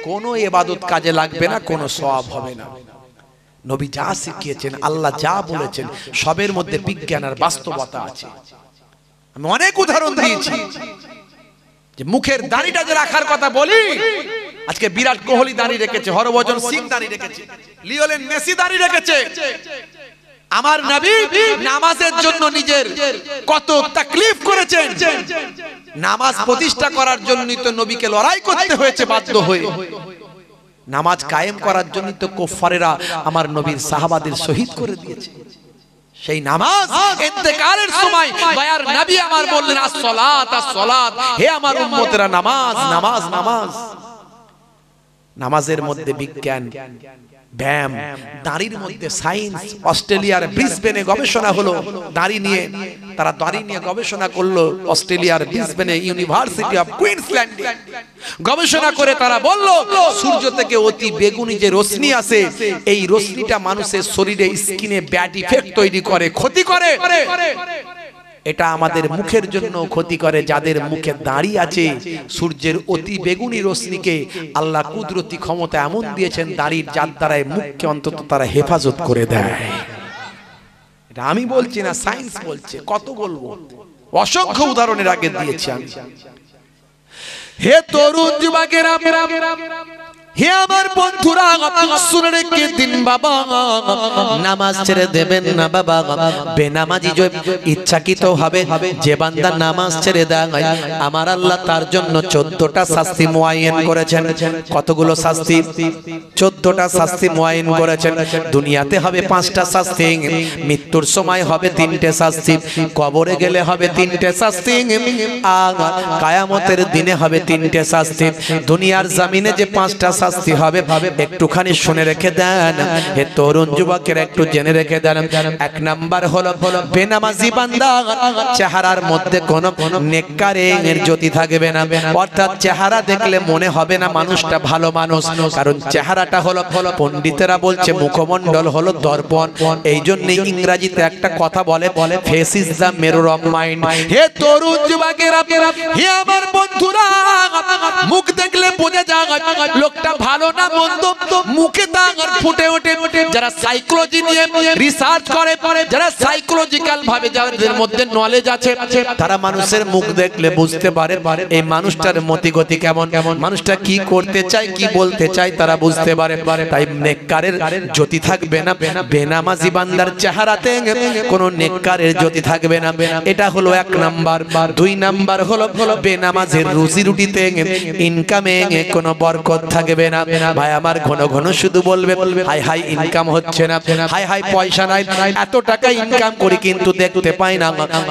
কোনো ইবাদত কাজে লাগবে না কোনো সওয়াব হবে না নবী যা শিখিয়েছেন আল্লাহ যা বলেছেন সবের মধ্যে বিজ্ঞান আর বাস্তবতা আছে আমি অনেক উদাহরণ দিয়েছি যে মুখের দাড়িটা যে রাখার কথা বলি আজকে বিরাট কোহলি দাড়ি রেখেছে হরভজন সিং দাড়ি রেখেছে লিওনেল মেসি দাড়ি রেখেছে আমার নবী নামাজের জন্য নিজের কত তাকলিফ করেছেন নামাজ প্রতিষ্ঠা করার জন্যই তো নবীকে লড়াই করতে হয়েছে বাধ্য হয়ে নামাজ কায়েম করার জন্য তো কুফারেরা আমার নবীর সাহাবাদের শহীদ করে দিয়েছে সেই নামাজ ইন্তেকালের সময় দয়ার নবী আমার বললেন as-সালাত as-সালাত হে আমার উম্মতেরা নামাজ নামাজ নামাজ নামাজের মধ্যে বিজ্ঞান ব্যায়াম দাড়ির মধ্যে সায়েন্স অস্ট্রেলিয়ার ব্রিসবেনে গবেষণা হলো দাড়ি নিয়ে তারা দাড়ি নিয়ে গবেষণা করলো অস্ট্রেলিয়ার ব্রিসবেনে ইউনিভার্সিটি অফ কুইন্সল্যান্ডে গবেষণা করে তারা বলল সূর্য থেকে অতি বেগুনি যে রশ্মি আসে এই রশ্মিটা মানুষের শরীরে স্কিনে ব্যাড ইফেক্ট তৈরি করে ক্ষতি করে এটা আমাদের মুখের জন্য ক্ষতি করে যাদের মুখে দাড়ি আছে সূর্যের অতি বেগুনি রশ্মিকে আল্লাহ কুদরতি ক্ষমতা এমন দিয়েছেন দাড়ির যার দ্বারায় মুখকে অন্তত তারা হেফাজত করে দেয় এটা আমি বলছি না সায়েন্স বলছে কত বলবো অসংখ্য উদাহরণের আগে দিয়েছি আমি হে তরুণ যুবকেরা হে আমার বন্ধুরা শুনে রেখে দিন বাবা নামাজ ছেড়ে দেবেন না বাবা বেনামাজি ইচ্ছাকৃত হবে যে বান্দা নামাজ ছেড়ে দেয় আমার আল্লাহ তার জন্য 14টা শাস্তি মুআয়্যান করেছেন কতগুলো শাস্তি 14টা শাস্তি মুআয়্যান করেছেন দুনিয়াতে হবে 5টা শাস্তি মৃত্যুর সময় হবে 3টে শাস্তি কবরে গেলে হবে 3টে শাস্তি আর কিয়ামতের দিনে হবে 3টে শাস্তি দুনিয়ার জমিনে যে 5টা শাস্তি হবে একটুখানি শুনে রেখে দেন হে তরুণ যুবকের একটু জেনে রেখে দেন এক নাম্বার হলো বেনামাজি বান্দা চেহারার মধ্যে কোনো নেককারের জ্যোতি থাকবে না অর্থাৎ চেহারা দেখলে মনে হবে না মানুষটা ভালো মানুষ কারণ চেহারাটা হলো পণ্ডিতেরা বলছে মুখমণ্ডল হলো দর্পণ এই জন্য ইংরেজিতে একটা কথা বলে face is the mirror of mind হে তরুণ যুবকেরা হে আমার বন্ধুরা মুখ দেখলে বোঝা যায় লোকটা লোকটা ভালো না মন্দ মুখে তার ফুটে ওঠে। যারা সাইকোলজি নিয়ে রিসার্চ করে, যারা সাইকোলজিক্যাল ভাবে যাদের মধ্যে নলেজ আছে, তারা মানুষের মুখ দেখলে বুঝতে পারে এই মানুষটার মতিগতি কেমন, মানুষটা কি করতে চায়, কি বলতে চায়, তারা বুঝতে পারে। তাই নেককারের জ্যোতি থাকবে না, বেনামাজি বান্দার চেহারাতে কোনো নেককারের জ্যোতি থাকবে না। এটা হলো 1 নাম্বার। 2 নাম্বার হলো বেনামাজের রুজি রুটিতে ইনকামে কোনো বরকত থাকবে না। ভাই আমার ঘন ঘন শুধু বলবে হাই হাই ইনকাম হচ্ছে না, হাই হাই পয়সা নাই, এত টাকা ইনকাম করি কিন্তু দেখতে পাই না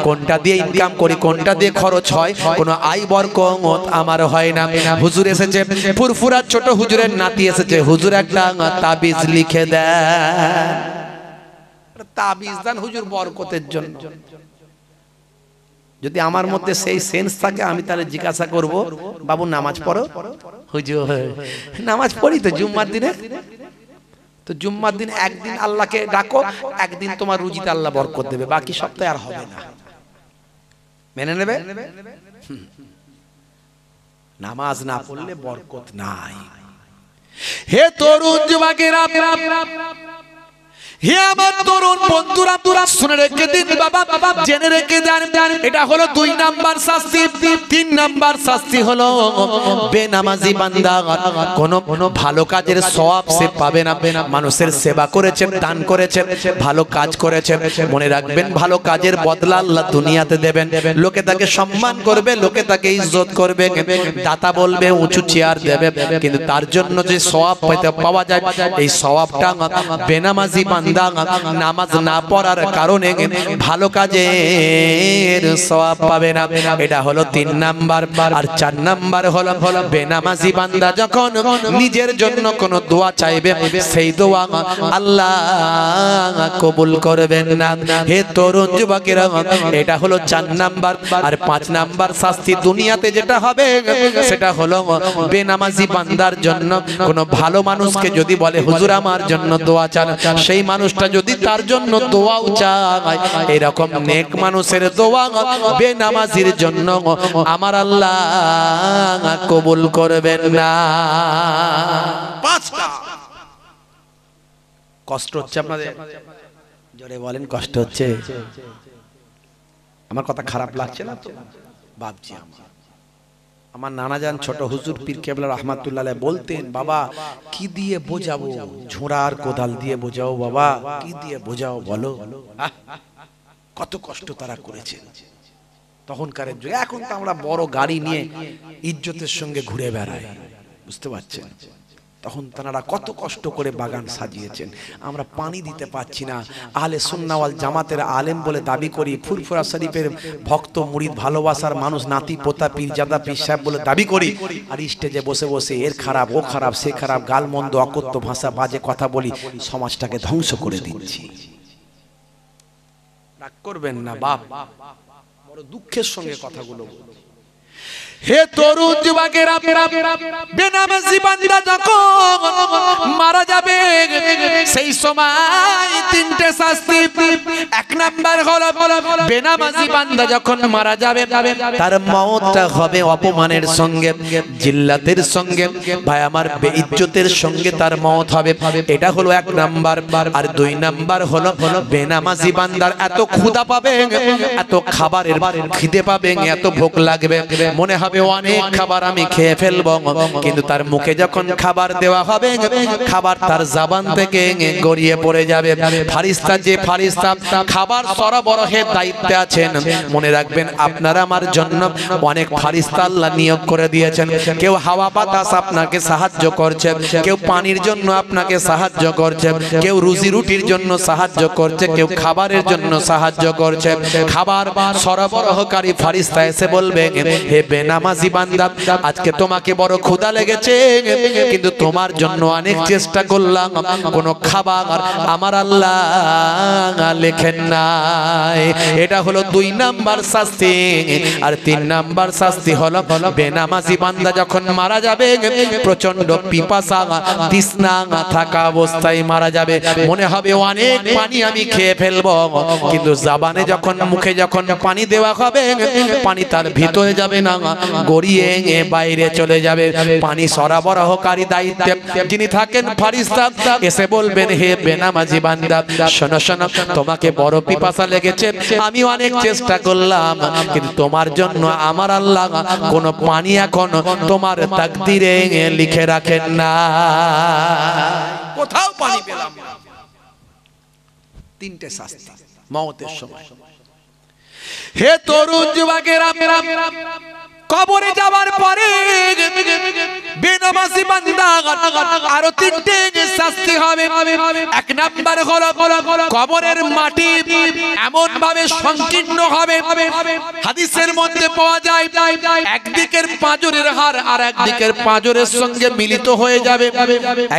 কোনটা দিয়ে ইনকাম করি, কোনটা দিয়ে খরচ হয়, কোনো আয় বরকত আমার হয় না। হুজুর এসেছে, ফুরফুরা ছোট হুজুরের নাতি এসেছে, হুজুর একটা তাবিজ লিখে দেন, তাবিজ দেন হুজুর বরকতের জন্য। যদি আমার মধ্যে সেই সেন্স থাকে আমি তাহলে জিজ্ঞাসা করব, বাবু নামাজ পড়ো? হুজুর নামাজ পড়ি তো জুম্মার দিনে। তো জুম্মার দিন একদিন আল্লাহকে ডাকো, একদিন তোমার রুজিতে আল্লাহ বরকত দেবে, বাকি সপ্তাহে আর হবে না। মেনে নেবে? নামাজ না পড়লে বরকত নাই। হে তরুণ যুবকেরা, হে আমার তরুণ বন্ধুরা, শুনে রেখে দিন বাবা, জেনে রেখে দেন, এটা হলো 2 নাম্বার শাস্তি। 3 নাম্বার শাস্তি হলো বেনামাজি বান্দা কোনো ভালো কাজের সওয়াব সে পাবে না। মানুষের সেবা করেছে, দান করেছে, ভালো কাজ করেছে, মনে রাখবেন ভালো কাজের বদলা আল্লাহ দুনিয়াতে দেবেন। লোকে তাকে সম্মান করবে, লোকে তাকে ইজ্জত করবে, দাতা বলবে, উঁচু চেয়ার দেবে, কিন্তু তার জন্য যে সওয়াব পাওয়া যায় এই সওয়াবটা বেনামাজি বান্দা নামাজ না পড়ার কারণে ভালো কাজের সওয়াব পাবে না। এটা হলো 3 নাম্বার। আর 4 নাম্বার হলো বেনামাজি বান্দা যখন নিজের জন্য কোনো দোয়া চাইবে সেই দোয়া আল্লাহ কবুল করবেন না। হে তরুণ যুবকেরা, এটা হলো 4 নাম্বার। আর 5 নাম্বার শাস্তি দুনিয়াতে যেটা হবে সেটা হলো বেনামাজি বান্দার জন্য কোনো ভালো মানুষকে যদি বলে হুজুর আমার জন্য দোয়া চান, সেই মানুষটা যদি তার জন্য দোয়াও চায়, এরকম নেক মানুষের দোয়া বেনামাজির জন্য আমার আল্লাহ কবুল করবেন না। 5টা। কষ্ট হচ্ছে আপনাদের? জোরে বলেন কষ্ট হচ্ছে? আমার কথা খারাপ লাগছে না তো? ভাবছি আমার নানাজান ছোট হুজুর পীর কেবলা রহমাতুল্লাহ আলাইহি বলতেন, বাবা কি দিয়ে বোঝাবো, ঝোড়ার কোদাল দিয়ে বোঝাও বাবা, কি দিয়ে বোঝাও বলো। কত কষ্ট তারা করেছেন তখনকারের যুগে। এখন তো আমরা বড় গাড়ি নিয়ে ইজ্জতের সঙ্গে ঘুরে বেড়াই, বুঝতে পারছেন? তখন তারা কত কষ্ট করে বাগান সাজিয়েছেন। আমরা পানি দিতে পাচ্ছি না। আহলে সুন্নাহ ওয়াল জামাতের আলেম বলে দাবি করি, ফুরফুরা শরীফের ভক্ত মুরিদ ভালোবাসার মানুষ, নাতি পোতা পীরজাদা পীর সাহেব বলে দাবি করি, আর স্টেজে বসে বসে এর খারাপ, ও খারাপ, সে খারাপ, গালমন্দ, অকথ্য ভাষা, বাজে কথা বলি, সমাজটাকে ধ্বংস করে দিচ্ছি। রাগ করবেন না বাপ, বড় দুঃখের সঙ্গে কথাগুলো বলি। হে তরুণ যুবকেরা, বেনামাজি বান্দা যখন মারা যাবে সেই সময় 3টে শাস্তি। 1 নাম্বার হলো বেনামাজি বান্দা যখন মারা যাবে তার মওতটা হবে অপমানের সঙ্গে, জিল্লাতের সঙ্গে, ভাই আমার বেইজ্জতের সঙ্গে তার মওত হবে। এটা হলো 1 নাম্বার। আর 2 নাম্বার হলো বেনামাজি বান্দার এত ক্ষুধা পাবে, এত খাবারের খিদে পাবে, এত ভোক লাগবে, মনে হবে অনেক খাবার আমি খেয়ে ফেলবো, কিন্তু তার মুখে যখন খাবার দেওয়া হবে খাবার তার জবান থেকে গড়িয়ে পড়ে যাবে। ফারিস্তা, যে ফারিস্তা খাবার সরবরাহের দায়িত্বে আছেন, মনে রাখবেন আপনারা আমার জন্য অনেক ফারিস্তা আল্লাহ নিয়োগ করে দিয়েছেন। কেউ হাওয়া বাতাস আপনাকে সাহায্য করছে, কেউ পানির জন্য আপনাকে সাহায্য করছে, কেউ রুজি রুটির জন্য সাহায্য করছে, কেউ খাবারের জন্য সাহায্য করছে। খাবার সরবরাহকারী ফারিস্তা এসে বলবে, হে বেনামাজি বান্দা, আজকে তোমাকে বড় ক্ষুধা লেগেছে, কিন্তু তোমার জন্য অনেক চেষ্টা করলাম, কোনো খাবার আমার আল্লাহ লেখেন নাই। এটা হলো 2 নাম্বার শাস্তি। আর 3 নাম্বার শাস্তি হলো বেনামাজি বান্দা যখন মারা যাবে প্রচন্ড পিপাসা তৃষ্ণা থাকা অবস্থায় মারা যাবে। মনে হবে অনেক পানি আমি খেয়ে ফেলবো, কিন্তু জাবানে যখন মুখে যখন পানি দেওয়া হবে পানি তার ভিতরে যাবে না, গড়িয়ে বাইরে চলে যাবে। পানি সরবরাহকারী দায়িত্বে যিনি থাকেন ফারিস্তা এসে বলবেন, হে বেনামাজি বান্দা শোনো শোনো, তোমাকে বড় পিপাসা লেগেছে, আমি অনেক চেষ্টা করলাম, কিন্তু তোমার জন্য আমার আল্লাহ কোনো পানি এখন তোমার তাকদিরে লিখে রাখেন না। কোথাও পানি পেলাম না। 3টে শাস্তি মওতের সময়। হে তরুণ যুবকেরা, কবরে যাওয়ার পরে বেনামাজি বান্দা আরো 3টে শাস্তি হবে। 1 নাম্বার হলো কবরের মাটি এমন ভাবে সংকীর্ণ হবে, হাদিসের মধ্যে পাওয়া যায় একদিকের পাঁজরের হাড় আর একদিকের পাঁজরের সঙ্গে মিলিত হয়ে যাবে,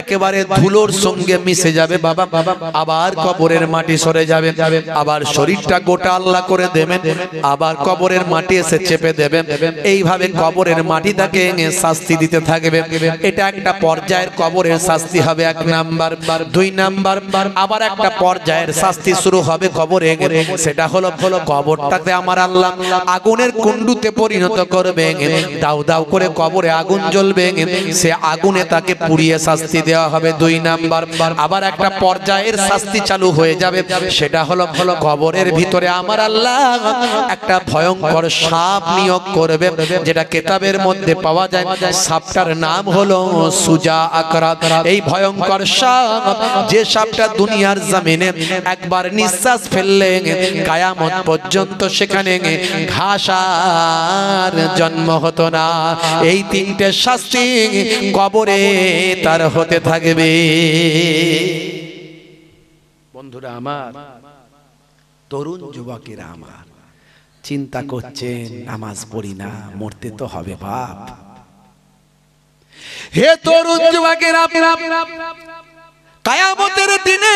একেবারে ধুলোর সঙ্গে মিশে যাবে বাবা। আবার কবরের মাটি সরে যাবে, আবার শরীরটা গোটা আল্লাহ করে দেবেন, আবার কবরের মাটি এসে চেপে দেবেন। এইভাবে কবরের মাটিটাকে শাস্তি দিতে থাকবে। এটা একটা পর্যায়ের কবরের শাস্তি হবে 1 নাম্বার। 2 নাম্বার আবার একটা পর্যায়ের শাস্তি শুরু হবে কবরে, সেটা হলো কবরটাতে আমার আল্লাহ আগুনের কুণ্ডুতে পরিণত করবে। দাউ দাউ করে কবরে আগুন জ্বলবে, সে আগুনে তাকে পুড়িয়ে শাস্তি দেওয়া হবে। 2 নাম্বার আবার একটা পর্যায়ের শাস্তি চালু হয়ে যাবে, সেটা হলো কবরের ভিতরে আমার আল্লাহ একটা ভয়ঙ্কর সাপ নিয়োগ করবে, যেটা কিতাবের মধ্যে পাওয়া যায়। সাপটার নাম হলো সুজা আকরা। এই ভয়ঙ্কর সাপ, যে সাপটা দুনিয়ার জমিনে একবার নিঃশ্বাস ফেললে কিয়ামত পর্যন্ত সেখানে ঘাস আর জন্ম হতো না। এই 3টে শাস্তি কবরে তার হতে থাকবে। বন্ধুরা আমার, তরুণ যুবকেরা আমার, চিন্তা করছেন নামাজ পড়ি না, মরতে তো হবে বাপ। হে তরুণ যুবকেরা, কিয়ামতের দিনে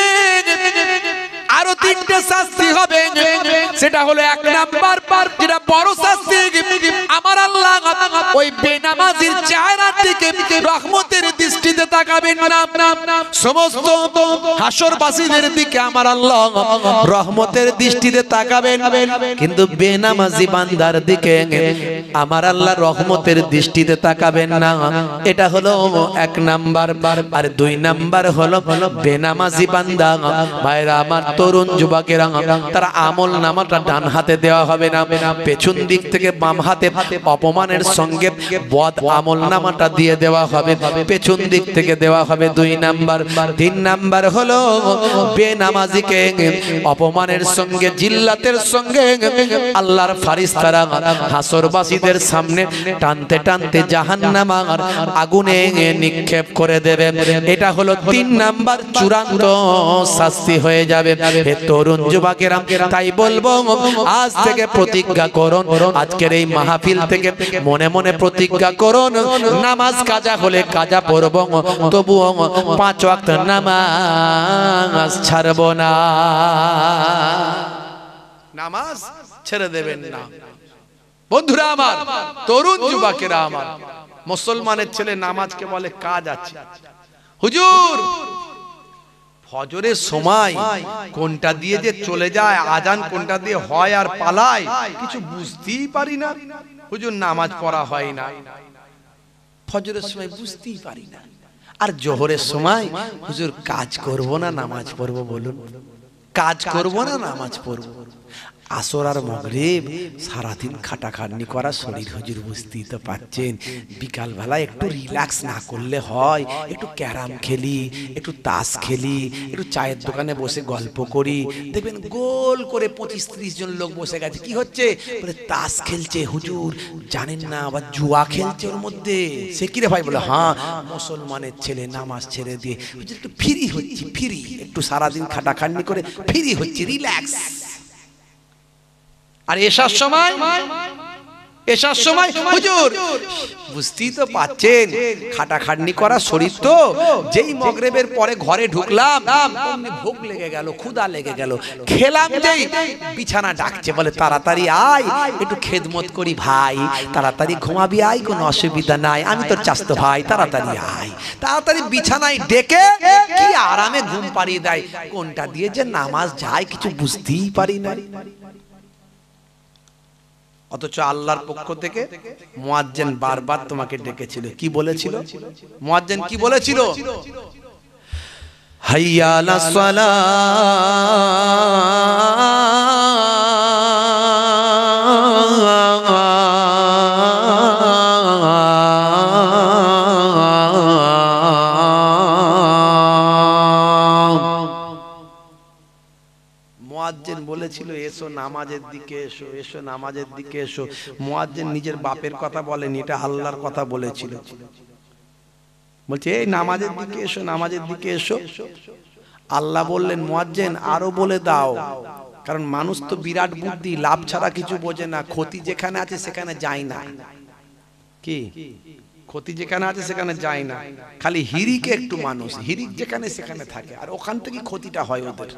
আরো 3টে শাস্তি হবে। সেটা হলো 1 নাম্বার যেটা বড় শাস্তি, আমার আল্লাহ ওই বেনামাজির চেহারার দিকে রহমতের দৃষ্টিতে তাকাবেন না। সমস্ত হাসরবাসীদের দিকে আমার আল্লাহ রহমতের দৃষ্টিতে তাকাবেন, কিন্তু বেনামাজি বান্দার দিকে আমার আল্লাহ রহমতের দৃষ্টিতে তাকাবেন না। এটা হলো 1 নাম্বার। আর 2 নাম্বার হলো বেনামাজি বান্দা ভাইরা আমার, তরুণ যুবকেরা, তার আমল নামাটা ডান হাতে দেওয়া হবে না, পেছন দিক থেকে বাম হাতে অপমানের সঙ্গে বদ আমল নামাটা দিয়ে দেওয়া হবে, পেছন দিক থেকে দেওয়া হবে। 2 নাম্বার। 3 নাম্বার হলো বেনামাজিকে অপমানের সঙ্গে জিল্লাতের সঙ্গে আল্লাহর ফারিস্তারা হাসরবাসীদের সামনে টানতে টানতে জাহান্নামের আগুনে নিক্ষেপ করে দেবে। এটা হলো 3 নাম্বার চূড়ান্ত শাস্তি হয়ে যাবে। হে তরুণ যুবকেরা, তাই বলবো আজ থেকে প্রতিজ্ঞা করুন, আজকের এই মাহফিল থেকে মনে মনে প্রতিজ্ঞা করুন, নামাজ কাজা হলে কাজা পড়ব, তবুও 5 ওয়াক্ত নামাজ ছাড়ব না। নামাজ ছেড়ে দেবেন না। বন্ধুরা আমার, তরুণ যুবকেরা আমার, মুসলমানের ছেলে নামাজকে বলে কাজ আছে। হুজুর ফজরের সময় কোনটা দিয়ে যে চলে যায়, আজান কোনটা দিয়ে হয় আর পালায়, কিছু বুঝতেই পারি না। হুজুর নামাজ পড়া হয় না, ফজরের সময় বুঝতেই পারি না। আর জোহরের সময় হুজুর কাজ করব না নামাজ পড়ব, বলুন কাজ করব না নামাজ পড়ব। আসর আর মাগরিব সারাদিন খাটাখাটনি করা শরীর, হুজুর বুঝতেই তো পাচ্ছেন। বিকাল বেলা একটু রিল্যাক্স না করলে হয়, একটু ক্যারাম খেলি, একটু তাস খেলি, একটু চায়ের দোকানে বসে গল্প করি, দেখবেন গোল করে 25-30 জন লোক বসে গেছে। কি হচ্ছে? বলে তাস খেলছে। হুজুর জানেন না, আবার জুয়া খেলছে ওর মধ্যে। সে কি রে ভাই? বলে হ্যাঁ, মুসলমানের ছেলে নামাজ ছেড়ে দিয়ে হুজুর একটু ফ্রি হচ্ছি, ফ্রি, একটু সারাদিন খাটাখাটনি করে ফ্রি হচ্ছে, রিল্যাক্স। আর এসার সময় এসার সময় হুজুর বুঝতেই তো পাচ্ছেন খাটাখাটনি করা শরীর তো, যেই মাগরিবের পরে ঘরে ঢুকলাম অমনি ভোগ লেগে গেল, ক্ষুধা লেগে গেল, খেলাম যেই বিছানা ডাকছে, বলে তাড়াতাড়ি আয় একটু খেদমত করি ভাই, তাড়াতাড়ি ঘুমাবি আয়, কোনো অসুবিধা নাই, আমি তোর চাস্তো ভাই, তাড়াতাড়ি আয়। তাড়াতাড়ি বিছানায় ডেকে কি আরামে ঘুম পাড়িয়ে দেয়, কোনটা দিয়ে যে নামাজ যায় কিছু বুঝতেই পারি না। অথচ আল্লাহর পক্ষ থেকে মুয়াজ্জিন বারবার তোমাকে ডেকেছিল, কি বলেছিল? মুয়াজ্জিন কি বলেছিল? হাইয়া আলাস সালাহ, মুয়াজ্জিন বলেছিল এসো নামাজের দিকে এসো, এসো নামাজের দিকে এসো। মুয়াজ্জিন নিজের বাপের কথা বলেনি, এটা আল্লাহর কথা বলেছিল। বলছে এই নামাজের দিকে এসো, নামাজের দিকে এসো। আল্লাহ বললেন মুয়াজ্জিন আরো বলে দাও, কারণ মানুষ তো বিরাট বুদ্ধি, লাভ ছাড়া কিছু বোঝে না, ক্ষতি যেখানে আছে সেখানে যায় না। কি ক্ষতি যেখানে আছে সেখানে যায় না, খালি হিরিকে একটু মানুষ হিরিক যেখানে সেখানে থাকে, আর ওখান থেকে ক্ষতিটা হয় ওদের,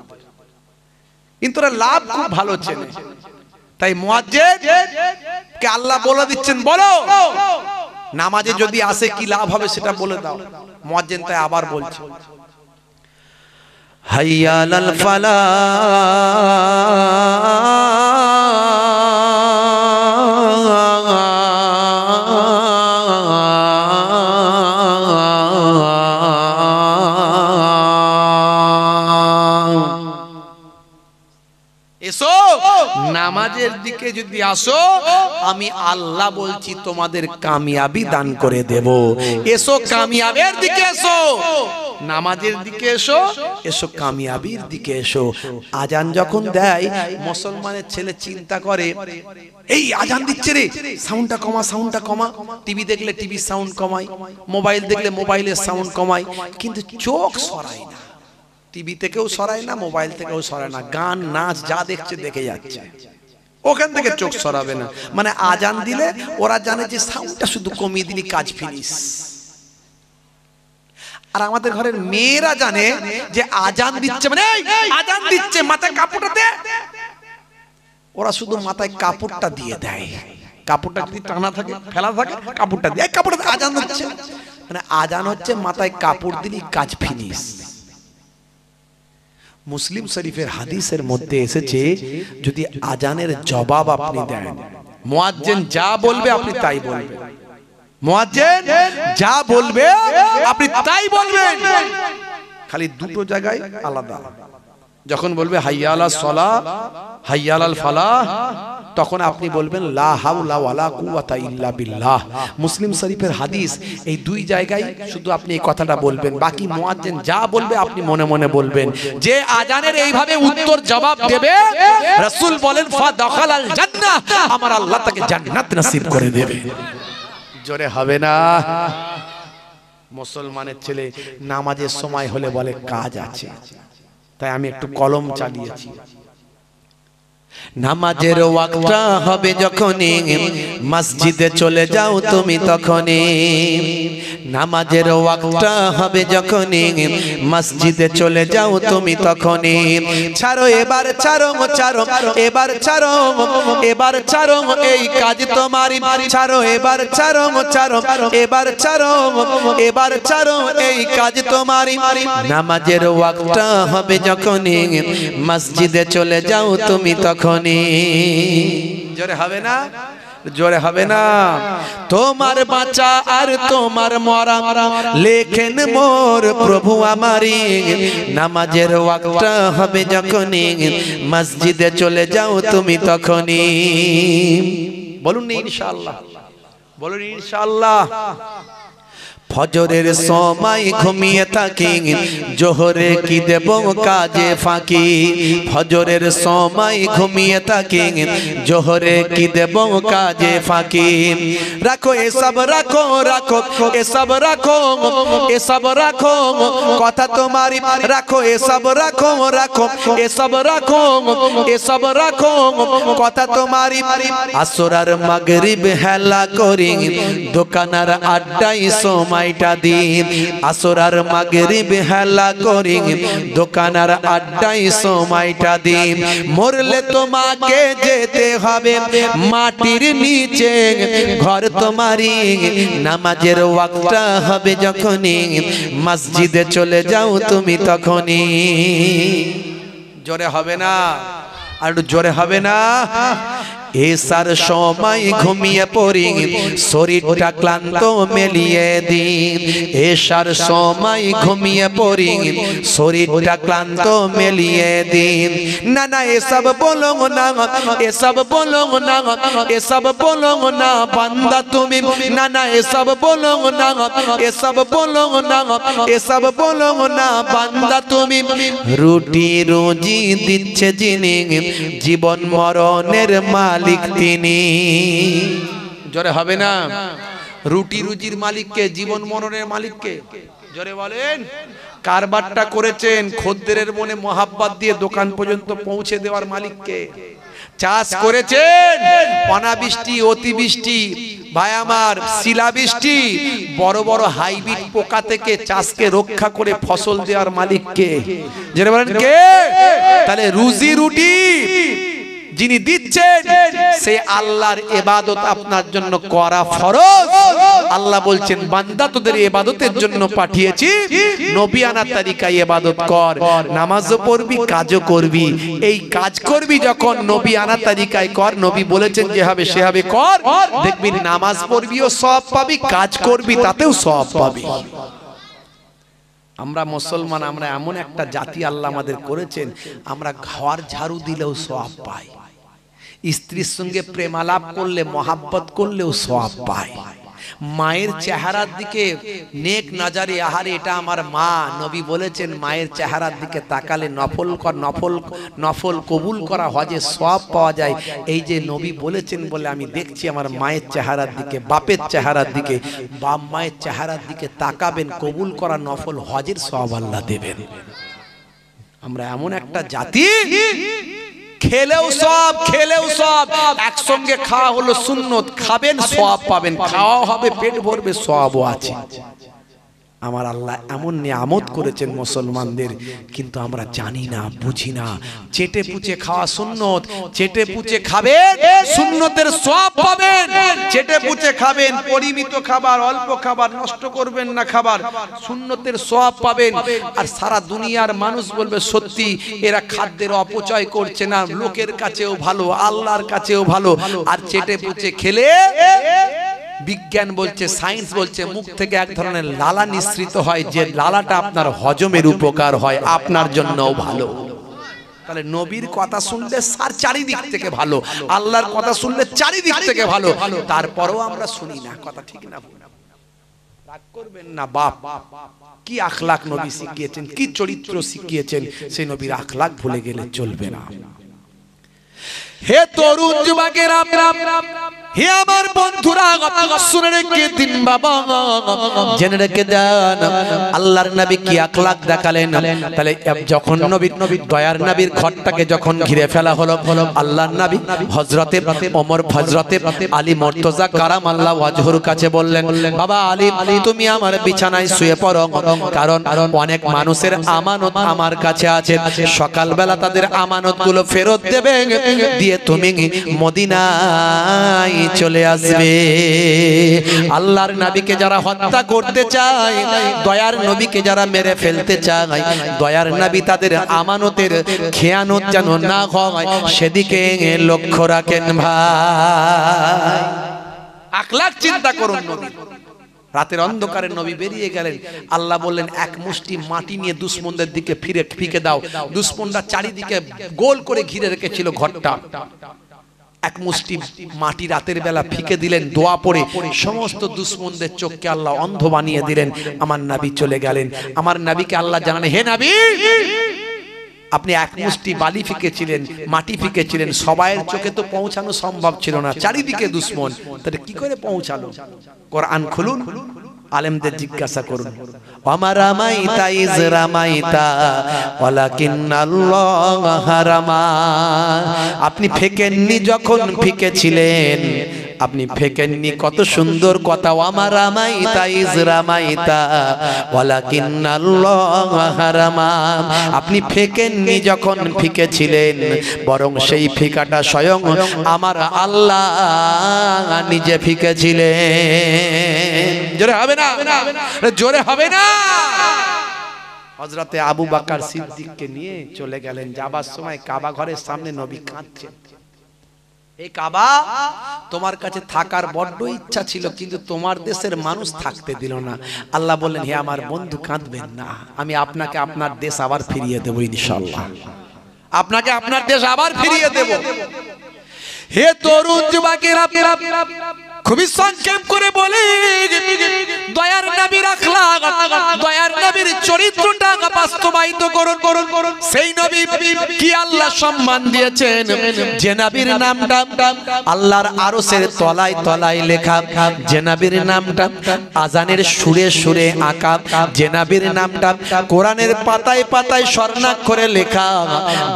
কিন্তু ওরা লাভ খুব ভালো চেনে। তাই মুয়াজ্জিন কে আল্লাহ বলে দিচ্ছেন বলো নামাজে যদি আসে কি লাভ হবে সেটা বলে দাও। মুয়াজ্জিন তাই আবার বলছে হাইয়া আলাল ফালাহ, এসো নামাজের দিকে যদি আসো আমি আল্লাহ বলছি তোমাদের কামিয়াবি দান করে দেব। এসো কামিয়াবের দিকে এসো, নামাজের দিকে এসো, এসো কামিয়াবির দিকে এসো। আজান যখন দেয় মুসলমানের ছেলে চিন্তা করে এই আজান দিচ্ছে রে, সাউন্ডটা কমা, সাউন্ডটা কমা। টিভি দেখলে টিভির সাউন্ড কমাই, মোবাইল দেখলে মোবাইলের সাউন্ড কমাই, কিন্তু চোখ সরায় না। টিভি থেকেও সরায় না, মোবাইল থেকেও সরায় না, গান নাচ যা দেখছে দেখে যাচ্ছে, ওখান থেকে চোখ সরাবে না। মানে আজান দিলে ওরা জানে যে সাউন্ডটা শুধু কমিয়ে দিলি কাজ ফিনিশ। আর আমাদের ঘরের মেয়েরা জানে যে আজান দিচ্ছে মানে আজান দিচ্ছে, মাথায় কাপড়টা দে, ওরা শুধু মাথায় কাপড়টা দিয়ে দেয়। কাপড়টা যদি টানা থাকে ফেলা থাকে কাপড়টা দিয়ে কাপড়টা আজান হচ্ছে, মানে আজান হচ্ছে মাথায় কাপড় দিলি কাজ ফিনিশ। মুসলিম শরীফের হাদিসের মধ্যে এসেছে যদি আজানের জবাব আপনি দেন, মুয়াজ্জিন যা বলবে আপনি তাই বলবেন, মুয়াজ্জিন যা বলবে আপনি তাই বলবেন। খালি দুটো জায়গায় আলাদা, যখন বলবে হাইয়া আলাস সালাহ হাইয়া আলাল ফালাহ তখন আপনি বলবেন লা হাওলা ওয়ালা কুওয়াতা ইল্লা বিল্লাহ। মুসলিম শরীফের হাদিস, এই দুই জায়গায় শুধু আপনি এই কথাটা বলবেন, বাকি মুয়াজ্জিন যা বলবে আপনি মনে মনে বলবেন। যে আজানের এইভাবে উত্তর জবাব দেবে রাসূল বলেন ফা দাখালাল জান্নাহ, আমার আল্লাহ তাকে জান্নাত নসিব করে দেবে। জোরে হবে না? মুসলমানের ছেলে নামাজের সময় হলে বলে কাজ আছে, তাই আমি একটু কলম চালিয়েছি। নামাজের ওয়াক্তটা হবে যখনই মসজিদে চলে যাও তুমি তখনই, নামাজের ওয়াক্তটা হবে যখনই মসজিদে চলে যাও তুমি তখনই। ছাড়ো এবার ছাড়ো ছাড়ো এবার ছাড়ো এবার ছাড়ো এই কাজ তোমারই, ছাড়ো এবার ছাড়ো ছাড়ো এবার ছাড়ো এবার ছাড়ো এই কাজ তোমারই। নামাজের ওয়াক্তটা হবে যখনই মসজিদে চলে যাও তুমি তখনই। জোরে হবে না? জোরে হবে না? তোমার বাঁচা আর তোমার মরা লেখেন মোর প্রভু আমারি। নামাজের ওয়াক্তটা হবে যখনই মসজিদে চলে যাও তুমি তখনই। বলুন ইনশাআল্লাহ, বলুন ইনশাআল্লাহ। ফজরের সময় ঘুমিয়ে থাকি, জোহরে কি দেব কাজে ফাঁকি। ফজরের সময় ঘুমিয়ে থাকি, জোহরে কি দেব কাজে ফাঁকি। রাখো এসব রাখো রাখো এসব রাখো এসব রাখো কথা তোমারি, রাখো এসব রাখো রাখো এসব রাখো এসব রাখো কথা তোমারি। আসর আর মাগরিব হেলা করি, দোকানার আড্ডায় সময়টা দিই। আসর আর মাগরিব হেলা করি, দোকানার আড্ডায় সময়টা দিই। মরলে তোমাকে যেতে হবে মাটির নিচে, ঘর তোমারি। নামাজের ওয়াক্তটা হবে যখনই, মসজিদে চলে যাও তুমি তখনই। জোরে হবে না? আর জোরে হবে না? এসার সময় ঘুমিয়ে পড়ি, শরীরটা ক্লান্ত মেলিয়ে দিন। এসার সময় ঘুমিয়ে পড়ি, শরীরটা ক্লান্ত মেলিয়ে দিন। না না এসব বলো না, এসব বলো না, এসব বলো না বান্দা তুমি। না না এসব বলো না, এসব বলো না, এসব বলো না বান্দা তুমি। রুটি রুজি দিচ্ছে যিনি, জীবন মরণের মালিক তিনি। জোরে হবে না? রুটি রুজির মালিককে, জীবন মরণের মালিককে। জোরে বলেন। কারবারটা করেছেন খদ্দেরের মনে মোহাব্বত দিয়ে দোকান পর্যন্ত পৌঁছে দেওয়ার মালিককে। চাষ করেছেন অনাবৃষ্টি অতিবৃষ্টি ভাই আমার শিলাবৃষ্টি, বড় বড় হাইব্রিড পোকা থেকে চাষকে রক্ষা করে ফসল দেওয়ার মালিককে। জোরে বলেন কে? তাহলে রুজি রুটি যিনি দিচ্ছেন সেই আল্লাহর ইবাদত আপনার জন্য করা ফরজ। আল্লাহ বলছেন বান্দা তোদের ইবাদতের জন্য পাঠিয়েছি, নবী আনা তরিকায় ইবাদত কর। নামাজও পড়বি, কাজও করবি। এই কাজ করবি যখন নবী আনা তরিকায় কর। নবী বলেছেন যেভাবে সেভাবে কর, দেখবি নামাজ পড়বিও সওয়াব পাবি, কাজ করবি তাতেও সওয়াব পাবি। আমরা মুসলমান, আমরা এমন একটা জাতি আল্লাহ আমাদের করেছেন, আমরা ঘর ঝাড়ু দিলেও সওয়াব পাই, স্ত্রীর সঙ্গে প্রেমালাপ করলে মহাব্বত করলেও সওয়াব পায়। মায়ের চেহারার দিকে নেক নজরে, আহারে এটা আমার মা। নবী বলেছেন মায়ের চেহারার দিকে তাকালে নফল কবুল করা হজে সওয়াব পাওয়া যায়। এই যে নবী বলেছেন বলে আমি দেখছি আমার মায়ের চেহারার দিকে, বাপের চেহারার দিকে, বাপ মায়ের চেহারার দিকে তাকাবেন, কবুল করা নফল হজের সওয়াব আল্লাহ দেবেন। আমরা এমন একটা জাতি, খেলেও সব খেলেও সব, একসঙ্গে খাওয়া হলো সুন্নত, খাবেন সওয়াব পাবেন, খাওয়া হবে পেট ভরবে সওয়াবও আছে। আমার আল্লাহ এমন নিয়ামত করেছেন মুসলমানদের, কিন্তু আমরা জানি না, বুঝি না। চেটে পুচে খাওয়া সুন্নত, চেটে পুচে খাবেন সুন্নতের সওয়াব পাবেন। চেটে পুচে খাবেন, পরিমিত খাবার, অল্প খাবার, নষ্ট করবেন না খাবার, সুন্নতের সওয়াব পাবেন। আর সারা দুনিয়ার মানুষ বলবে সত্যি এরা খাদ্যের অপচয় করছে না, লোকের কাছেও ভালো, আল্লাহর কাছেও ভালো। আর চেটে পুচে খেলে বিজ্ঞান বলছে, সায়েন্স বলছে, মুখ থেকে এক ধরনের লালা নিঃসৃত হয়, যে লালাটা আপনার হজমের উপকার হয়, আপনার জন্যও ভালো। তাহলে নবীর কথা শুনলে চারিদিক থেকে ভালো, আল্লাহর কথা শুনলে চারিদিক থেকে ভালো, তারপরেও আমরা শুনি না। কথা ঠিক না? রাগ করবেন না বাপ, কি আখলাক নবী শিখিয়েছেন, কি চরিত্র শিখিয়েছেন, সেই নবীর আখলাক ভুলে গেলে চলবে না। হে তরুণ যুবকেরা, হে আমার বন্ধুরা, শুনে রেখে দিন বাবা, জেনে রেখে দেন আল্লাহর নবী কি আখলাক দেখালেন। তাহলে যখন নবী দয়ার নবীর ঘরটাকে যখন ঘিরে ফেলা হলো, আল্লাহর নবী হযরতে ওমর, হযরতে আলী মুর্তজা কারামাল্লাহ ওয়াজহুর কাছে বললেন, বাবা আলী, তুমি আমার বিছানায় শুয়ে পড়ো, কারণ অনেক মানুষের আমানত আমার কাছে আছে, সকালবেলা তাদের আমানতগুলো ফেরত দেবে, দিয়ে তুমি মদিনায় চলে আসবে। আল্লাহর নবীকে যারা হত্যা করতে চায়, দয়ার নবীকে যারা মেরে ফেলতে চায়, দয়ার নবী তাদের আমানতের খেয়ানত যেন না হয় সেদিকে লক্ষ্য রাখেন ভাই। আখলাক চিন্তা করুন। নবী রাতের অন্ধকারে নবী বেরিয়ে গেলেন, আল্লাহ বললেন এক মুষ্টি মাটি নিয়ে দুশমনদের দিকে ফিকে দাও। দুশমনরা চারিদিকে গোল করে ঘিরে রেখেছিল ঘরটা। এক মুষ্টি মাটি রাতের বেলা ফিকে দিলেন, দোয়া পড়ে সমস্ত দুশমনদের চোখকে আল্লাহ অন্ধ বানিয়ে দিলেন। আমার নবী চলে গেলেন। আমার নবীকে আল্লাহ জানালেন, হে নবী, আপনি এক মুষ্টি বালি ফিকেছিলেন, মাটি ফিকেছিলেন, সবাইয়ের চোখে তো পৌঁছানো সম্ভব ছিল না, চারিদিকে দুশমন, তাহলে কি করে পৌঁছালো? কোরআন খুলুন, আলেমদের জিজ্ঞাসা করুন। ওয়ামা রামাইতা ইজ রামাইতা ওয়ালাকিন্নাল্লাহ হারামা। আপনি ফেকেননি যখন ফিকেছিলেন, আপনি ফেকেননি, কত সুন্দর কথা। ওয়ামা রামাইতা ইজ রামাইতা ওয়ালাকিন্নাল্লাহ হারামা। আপনি ফেকেননি যখন ফিকেছিলেন, বরং সেই ফিকাটা স্বয়ং আমার আল্লাহ নিজে ফিকেছিলেন। জোরে হবে না? জোরে হবে না? হযরতে আবু বকর সিদ্দিককে নিয়ে চলে গেলেন। যাবার সময় কাবা ঘরের সামনে নবী কাঁদছেন, এই কাবা, তোমার কাছে থাকার বড্ড ইচ্ছা ছিল, কিন্তু তোমার দেশের মানুষ থাকতে দিল না। আল্লাহ বললেন, হে আমার বন্ধু, কাঁদবেন না, আমি আপনাকে আপনার দেশ আবার ফিরিয়ে দেব ইনশাআল্লাহ। আপনাকে আপনার দেশ আবার ফিরিয়ে দেব। হে তরুণ যুবকেরা, খুবই সংক্ষেপ করে বলি, দয়ার নবীর আখলাক, দয়ার নবীর চরিত্রটা বাস্তবায়িত করুন। সেই নবী কি আল্লাহ সম্মান দিয়েছেন, যে নবীর নামটা আল্লাহর আরশের তলায় তলায় লেখা, যে নবীর নামটা আজানের সুরে সুরে আঁকা, যে নবীর নামটা কোরআনের পাতায় পাতায় স্বর্ণাক্ষরে লেখা,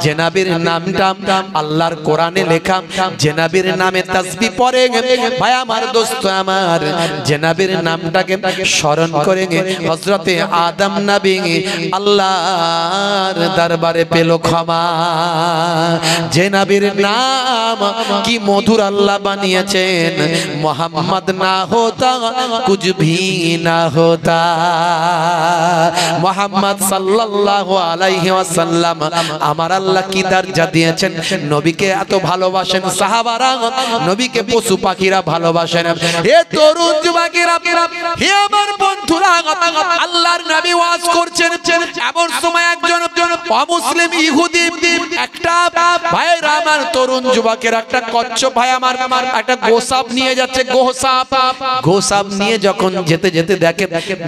যে নবীর নামটা আল্লাহর কোরআনে লেখা, যে নবীর নামে তাসবিহ পড়ে, ভাই আমার দোস্ত আমার, যে নবীর নামটাকে স্মরণ করে হযরতে আদম নবী আল্লাহর দরবারে পেল ক্ষমা। যে নবীর নাম কি মধুর আল্লাহ বানিয়েছেন, মোহাম্মদ না হোতা কুছ ভি না হোতা। মোহাম্মদ সাল্লাল্লাহু আলাইহি ওয়াসাল্লাম আমার আল্লাহ কি দরজা দিয়েছেন, নবীকে এত ভালোবাসেন সাহাবারা, নবীকে পশু পাখিরা ভালোবাসেন। হে তরুণ যুবকেরা, হে আমার বন্ধুরা, আল্লাহর নবী ওয়াজ করছেন, এমন সময় একজন অমুসলিম ইহুদি, একটা ভাইয়ের আমার তরুণ যুবকের একটা কচ্ছপ ভাই আমার একটা গোসাপ নিয়ে যাচ্ছে, গোসাপ নিয়ে যখন যেতে যেতে দেখে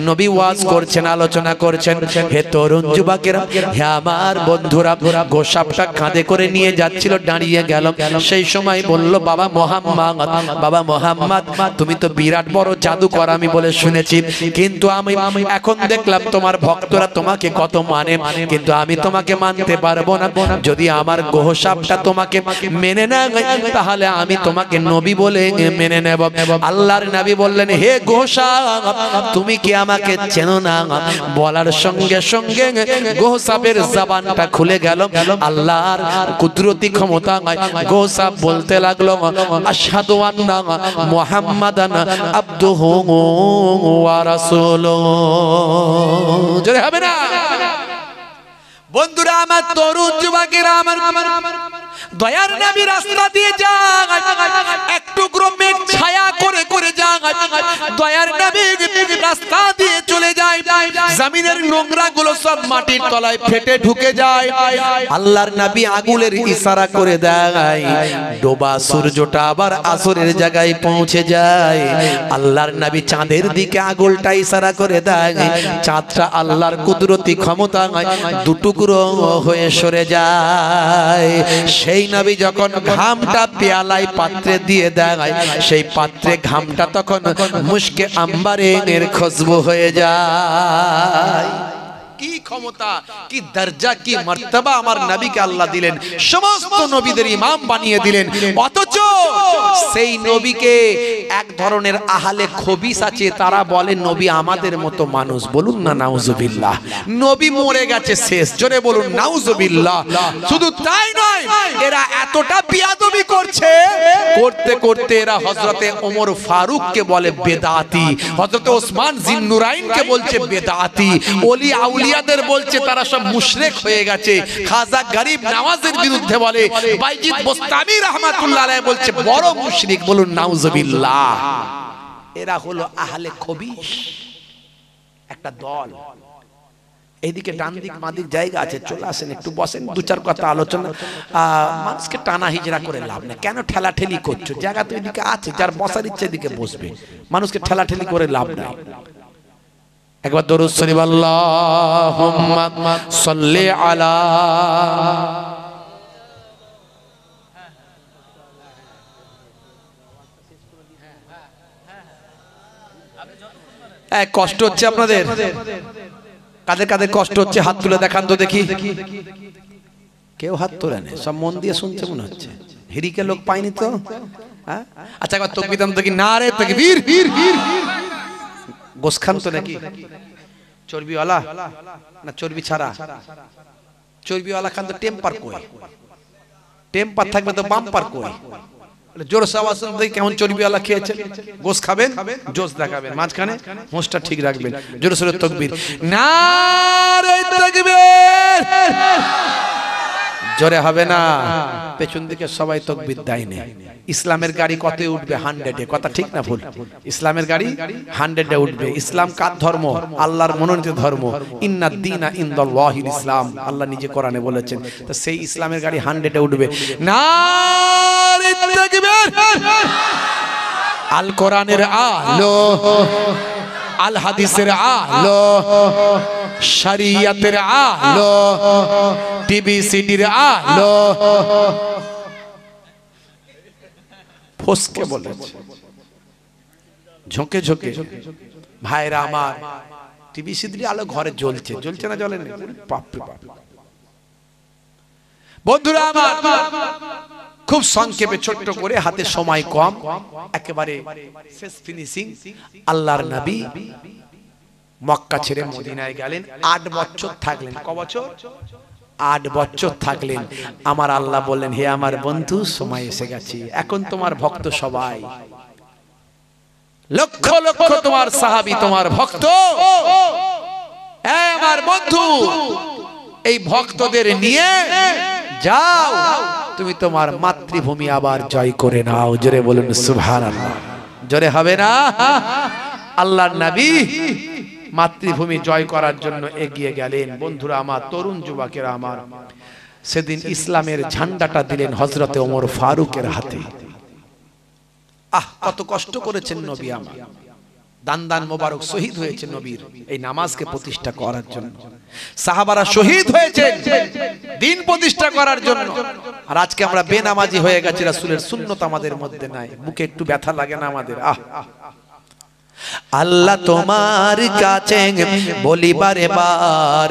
নবী ওয়াজ করছেন, আলোচনা করছেন। হে তরুণ যুবকেরা, হে আমার বন্ধুরা, গোসাপটা কাঁধে করে নিয়ে যাচ্ছিল, দাঁড়িয়ে গেল। সেই সময় বলল, বাবা মোহাম্মদ, বাবা মোহাম্মদ, তুমি তো বিরাট বড় জাদুকর আমি বলে শুনেছি, কিন্তু আমি এখন দেখলাম তোমার ভক্তরা তোমাকে কত মানে, কিন্তু আমি তোমাকে মানতে পারবো না। যদি আমার গোসাপটা তোমাকে মেনে না, তাহলে আমি তোমাকে নবী বলে মেনে নেব। আল্লাহর নবী বললেন, হে গোসাপ, তুমি কি আমাকে চেনো না? বলার সঙ্গে সঙ্গে গোসাপের জবানটা খুলে গেল। আল্লাহর কুদরতি ক্ষমতা, গোসাপ বলতে লাগলো, আশহাদু আন্না মুহাম্মাদান আবদুহু ওয়া রাসূলুহু। জোরে হবে না? বন্ধুরা আমার, তরুণ যুবকেরা আমার, দয়ার নবী রাস্তা দিয়ে যায়, এক টুকরো মেঘ ছায়া করে করে যায়, দয়ার নবী রাস্তা দিয়ে চলে যায়, জমিনের নোংরা গুলো সব মাটির তলায় ফেটে ঢুকে যায়। আল্লাহর নবী আগুনের ইশারা করে দেয়, ডোবা সূর্যটা আবার আসরের জায়গায় পৌঁছে যায়। আল্লাহর নবী চাঁদের দিকে আগুলটা ইশারা করে দেয়, চাঁদটা আল্লাহর কুদরতি ক্ষমতা দুটুকরো হয়ে সরে যায়। সেই নবী যখন ঘামটা পেয়ালায় পাত্রে দিয়ে দেয়, সেই পাত্রে ঘামটা তখন মুশকে আম্বারের খুশবু হয়ে যায়। কি ক্ষমতা, কি দরজা, কি মর্তবা আমার নবীকে আল্লাহ দিলেন, সমস্ত নবীদের ইমাম বানিয়ে দিলেন। অথচ সেই নবীকে এক ধরনের আহলে খবিস আছে, তারা বলে নবী আমাদের মতো মানুষ। বলুন না নাউজুবিল্লাহ। নবী মরে গেছে শেষ, জোরে বলুন নাউজুবিল্লাহ। শুধু তাই নয়, এরা এতটা বিয়াদবি করছে, করতে করতে এরা হযরতে ওমর ফারুককে বলে বেদাতি, হযরতে ওসমান জিন্নুরাইনকে বলছে বেদাতি, ওলি আউলিয়াদের বলছে তারা সব মুশরিক হয়ে গেছে। খাজা গরিব নওয়াজের বিরুদ্ধে বলে, বাইজিদ বোস্তামি রাহমাতুল্লাহ আলাইহি বলছে বড় মুশরিক। বলুন নাউজুবিল্লাহ। এরা হলো আহলে খবিস, একটা দল। এইদিকে ডান দিক মাদিক জায়গা আছে, চলে আসেন, একটু বসেন, দু চার কথা আলোচনা। মানুষকে টানা হিজড়া করে লাভ নেই, কেন ঠেলাঠেলি করছো? জায়গা তো এদিকে আছে, যার বসার ইচ্ছে এদিকে বসবে, মানুষকে ঠেলাঠেলি করে লাভ নাই। একবার দরুদ শরীফ আল্লাহুম্মা সাল্লি আলা। কষ্ট হচ্ছে আপনাদের? কাদের কাদের কষ্ট হচ্ছে হাত তুলে দেখান তো দেখি। কেউ হাত তোলে না, সব মন দিয়ে শুনছে মনে হচ্ছে। হিরিকে লোক পাইনি তো। আচ্ছা একবার তাকবীর দাও দেখি। নারে তাকবীর। গোশ খান তো নাকি? চর্বিওয়ালা না চর্বি ছাড়া? চর্বিওয়ালা খান তো টেম্পার কই? টেম্পার থাকবে তো বাম্পার কই? জোর আওয়াজ দেখি কেমন চর্বিওয়ালা খেয়েছেন। গোশ খাবেন, জোশ দেখাবেন, মাঝখানে হোঁশটা ঠিক রাখবেন। জোরে সোরে তাকবীর। নারে তাকবীর। জোরে হবে না, পেছন দিকে সবাই তাকবীর দেয় না। ইসলামের গাড়ি কতই উঠবে? 100-এ। কথা ঠিক না ভুল? ইসলামের গাড়ি 100-এ উঠবে। ইসলাম কার ধর্ম? আল্লাহর মনোনীত ধর্ম। ইন্নাদ দীনা ইনদাল্লাহিল ইসলাম, আল্লাহ নিজে কোরআনে বলেছেন। তো সেই ইসলামের গাড়ি 100-এ উঠবে। নারে তাকবীর। আল কোরআনের আলো, আল হাদিসের আলো, শরিয়তের আলো, টিভি সিডির আলো ফসকে বলেছে, ঝোঁকে ঝোঁকে। ভাইরা আমার, টিভি সিডির আলো ঘরে জ্বলছে, জ্বলছে না জ্বলে না? বাপ রে বাপ। বন্ধুরা আমার, খুব সংক্ষেপে ছোট্ট করে, হাতে সময় কম, একেবারে শেষ ফিনিশিং। আল্লাহর নবী মক্কা ছেড়ে মদিনায় গেলেন, 8 বছর থাকলেন। ক বছর? 8 বছর থাকলেন। আমার আল্লাহ বললেন, হে আমার বন্ধু, সময় এসে গেছে, এখন তোমার ভক্ত সবাই, লক্ষ লক্ষ তোমার সাহাবী, তোমার ভক্ত, আমার বন্ধু, এই ভক্তদের নিয়ে যাও, তুমি তোমার মাতৃভূমি আবার জয় করে নাও। জোরে বলুন সুবহানাল্লাহ। জোরে হবে না? আল্লাহর নবী মাতৃভূমি জয় করার জন্য এগিয়ে গেলেন। বন্ধুরা আমার, তরুণ যুবকেরা আমার, সেদিন ইসলামের ঝান্ডাটা দিলেন হযরতে ওমর ফারুকের হাতে। কত কষ্ট করেছেন নবী আমার, দান দান মোবারক শহীদ হয়েছে নবীর এই নামাজকে প্রতিষ্ঠা করার জন্য। সাহাবারা শহীদ হয়েছেন দিন প্রতিষ্ঠা করার জন্য। আর আজকে আমরা বেনামাজি হয়ে গেছি, রাসূলের সুন্নাত আমাদের মধ্যে নাই। বুকে একটু ব্যথা লাগে না আমাদের? আল্লাহ তোমার কাছে বলিবারে বার,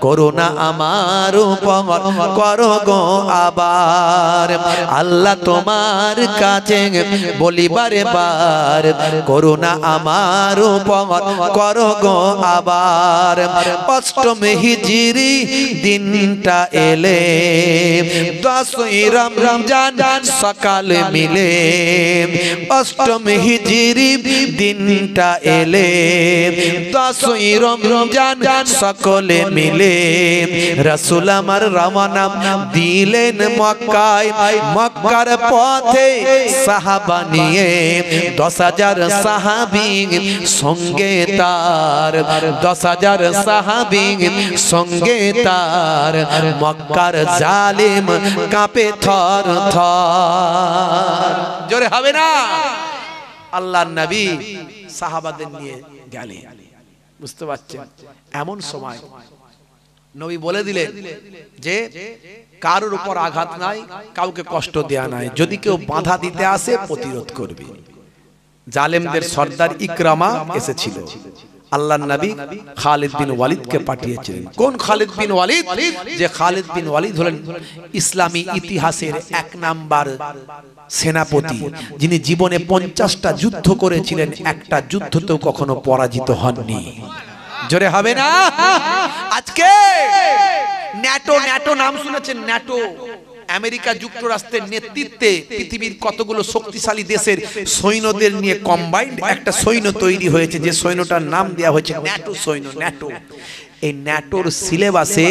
করোনা আমার উপর করো গো আবার। আল্লাহ তোমার কাছে বলিবারে বার, করোনা আমার উপর করো গো আবার। অষ্টম হিজরি দিনটা এলে, 10ই রমজান সকাল মিলে, অষ্টম হিজরি দিনটা এলে, 10ই রমজান সকলে মিলে, রাসূল আমার রওনা দিলেন মক্কায়। মক্কার পথে সাহাবা নিয়ে 10,000 সাহাবী সঙ্গে তার, 10,000 সাহাবী সঙ্গে তার। মক্কার জালিম কাঁপে থর থর। জোরে হবে না? আল্লাহর নবী সাহাবাদের নিয়ে গেলেন। বুঝতে পারছেন? এমন সময় নবী বলে দিলেন যে কারোর উপর আঘাত নাই, কাউকে কষ্ট দেয়া নাই, যদি কেউ বাধা দিতে আসে প্রতিরোধ করবে। জালেমদের সর্দার ইকরামা এসেছিল, আল্লাহর নবী খালিদ বিন ওয়ালিদকে পাঠিয়েছিলেন। কোন খালিদ বিন ওয়ালিদ? যে খালিদ বিন ওয়ালিদ হলেন ইসলামী ইতিহাসের 1 নাম্বার সেনাপতি, যিনি জীবনে 50টা যুদ্ধ করেছিলেন, একটা যুদ্ধতেও কখনো পরাজিত হননি। জোরে হবে না? আজকে ন্যাটো, ন্যাটো নাম শুনেছেন? ন্যাটো আমেরিকা যুক্তরাষ্ট্রের নেতৃত্বে পৃথিবীর কতগুলো শক্তিশালী দেশের সৈন্যদের নিয়ে কম্বাইন্ড একটা সৈন্য তৈরি হয়েছে, যে সৈন্যটার নাম দেওয়া হয়েছে ন্যাটো সৈন্য। ন্যাটো, এই ন্যাটোর সিলেবাসে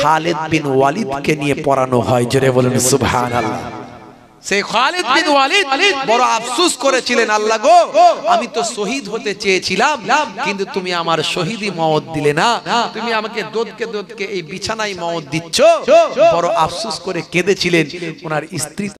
খালিদ বিন ওয়ালিদকে নিয়ে পড়ানো হয়। জোরে বলুন সুবহানাল্লাহ। সেই খালিদ বিন ওয়ালিদ বড় আফসোস করেছিলেন, আল্লাহ গো আমি তো শহীদ হতে চেয়েছিলাম, কিন্তু তুমি আমার শহীদি মওত দিলে না, তুমি আমাকে দোদকে এই বিছানায় মওত দিচ্ছ। বড় আফসোস করে কেঁদেছিলেন। ওনার স্ত্রী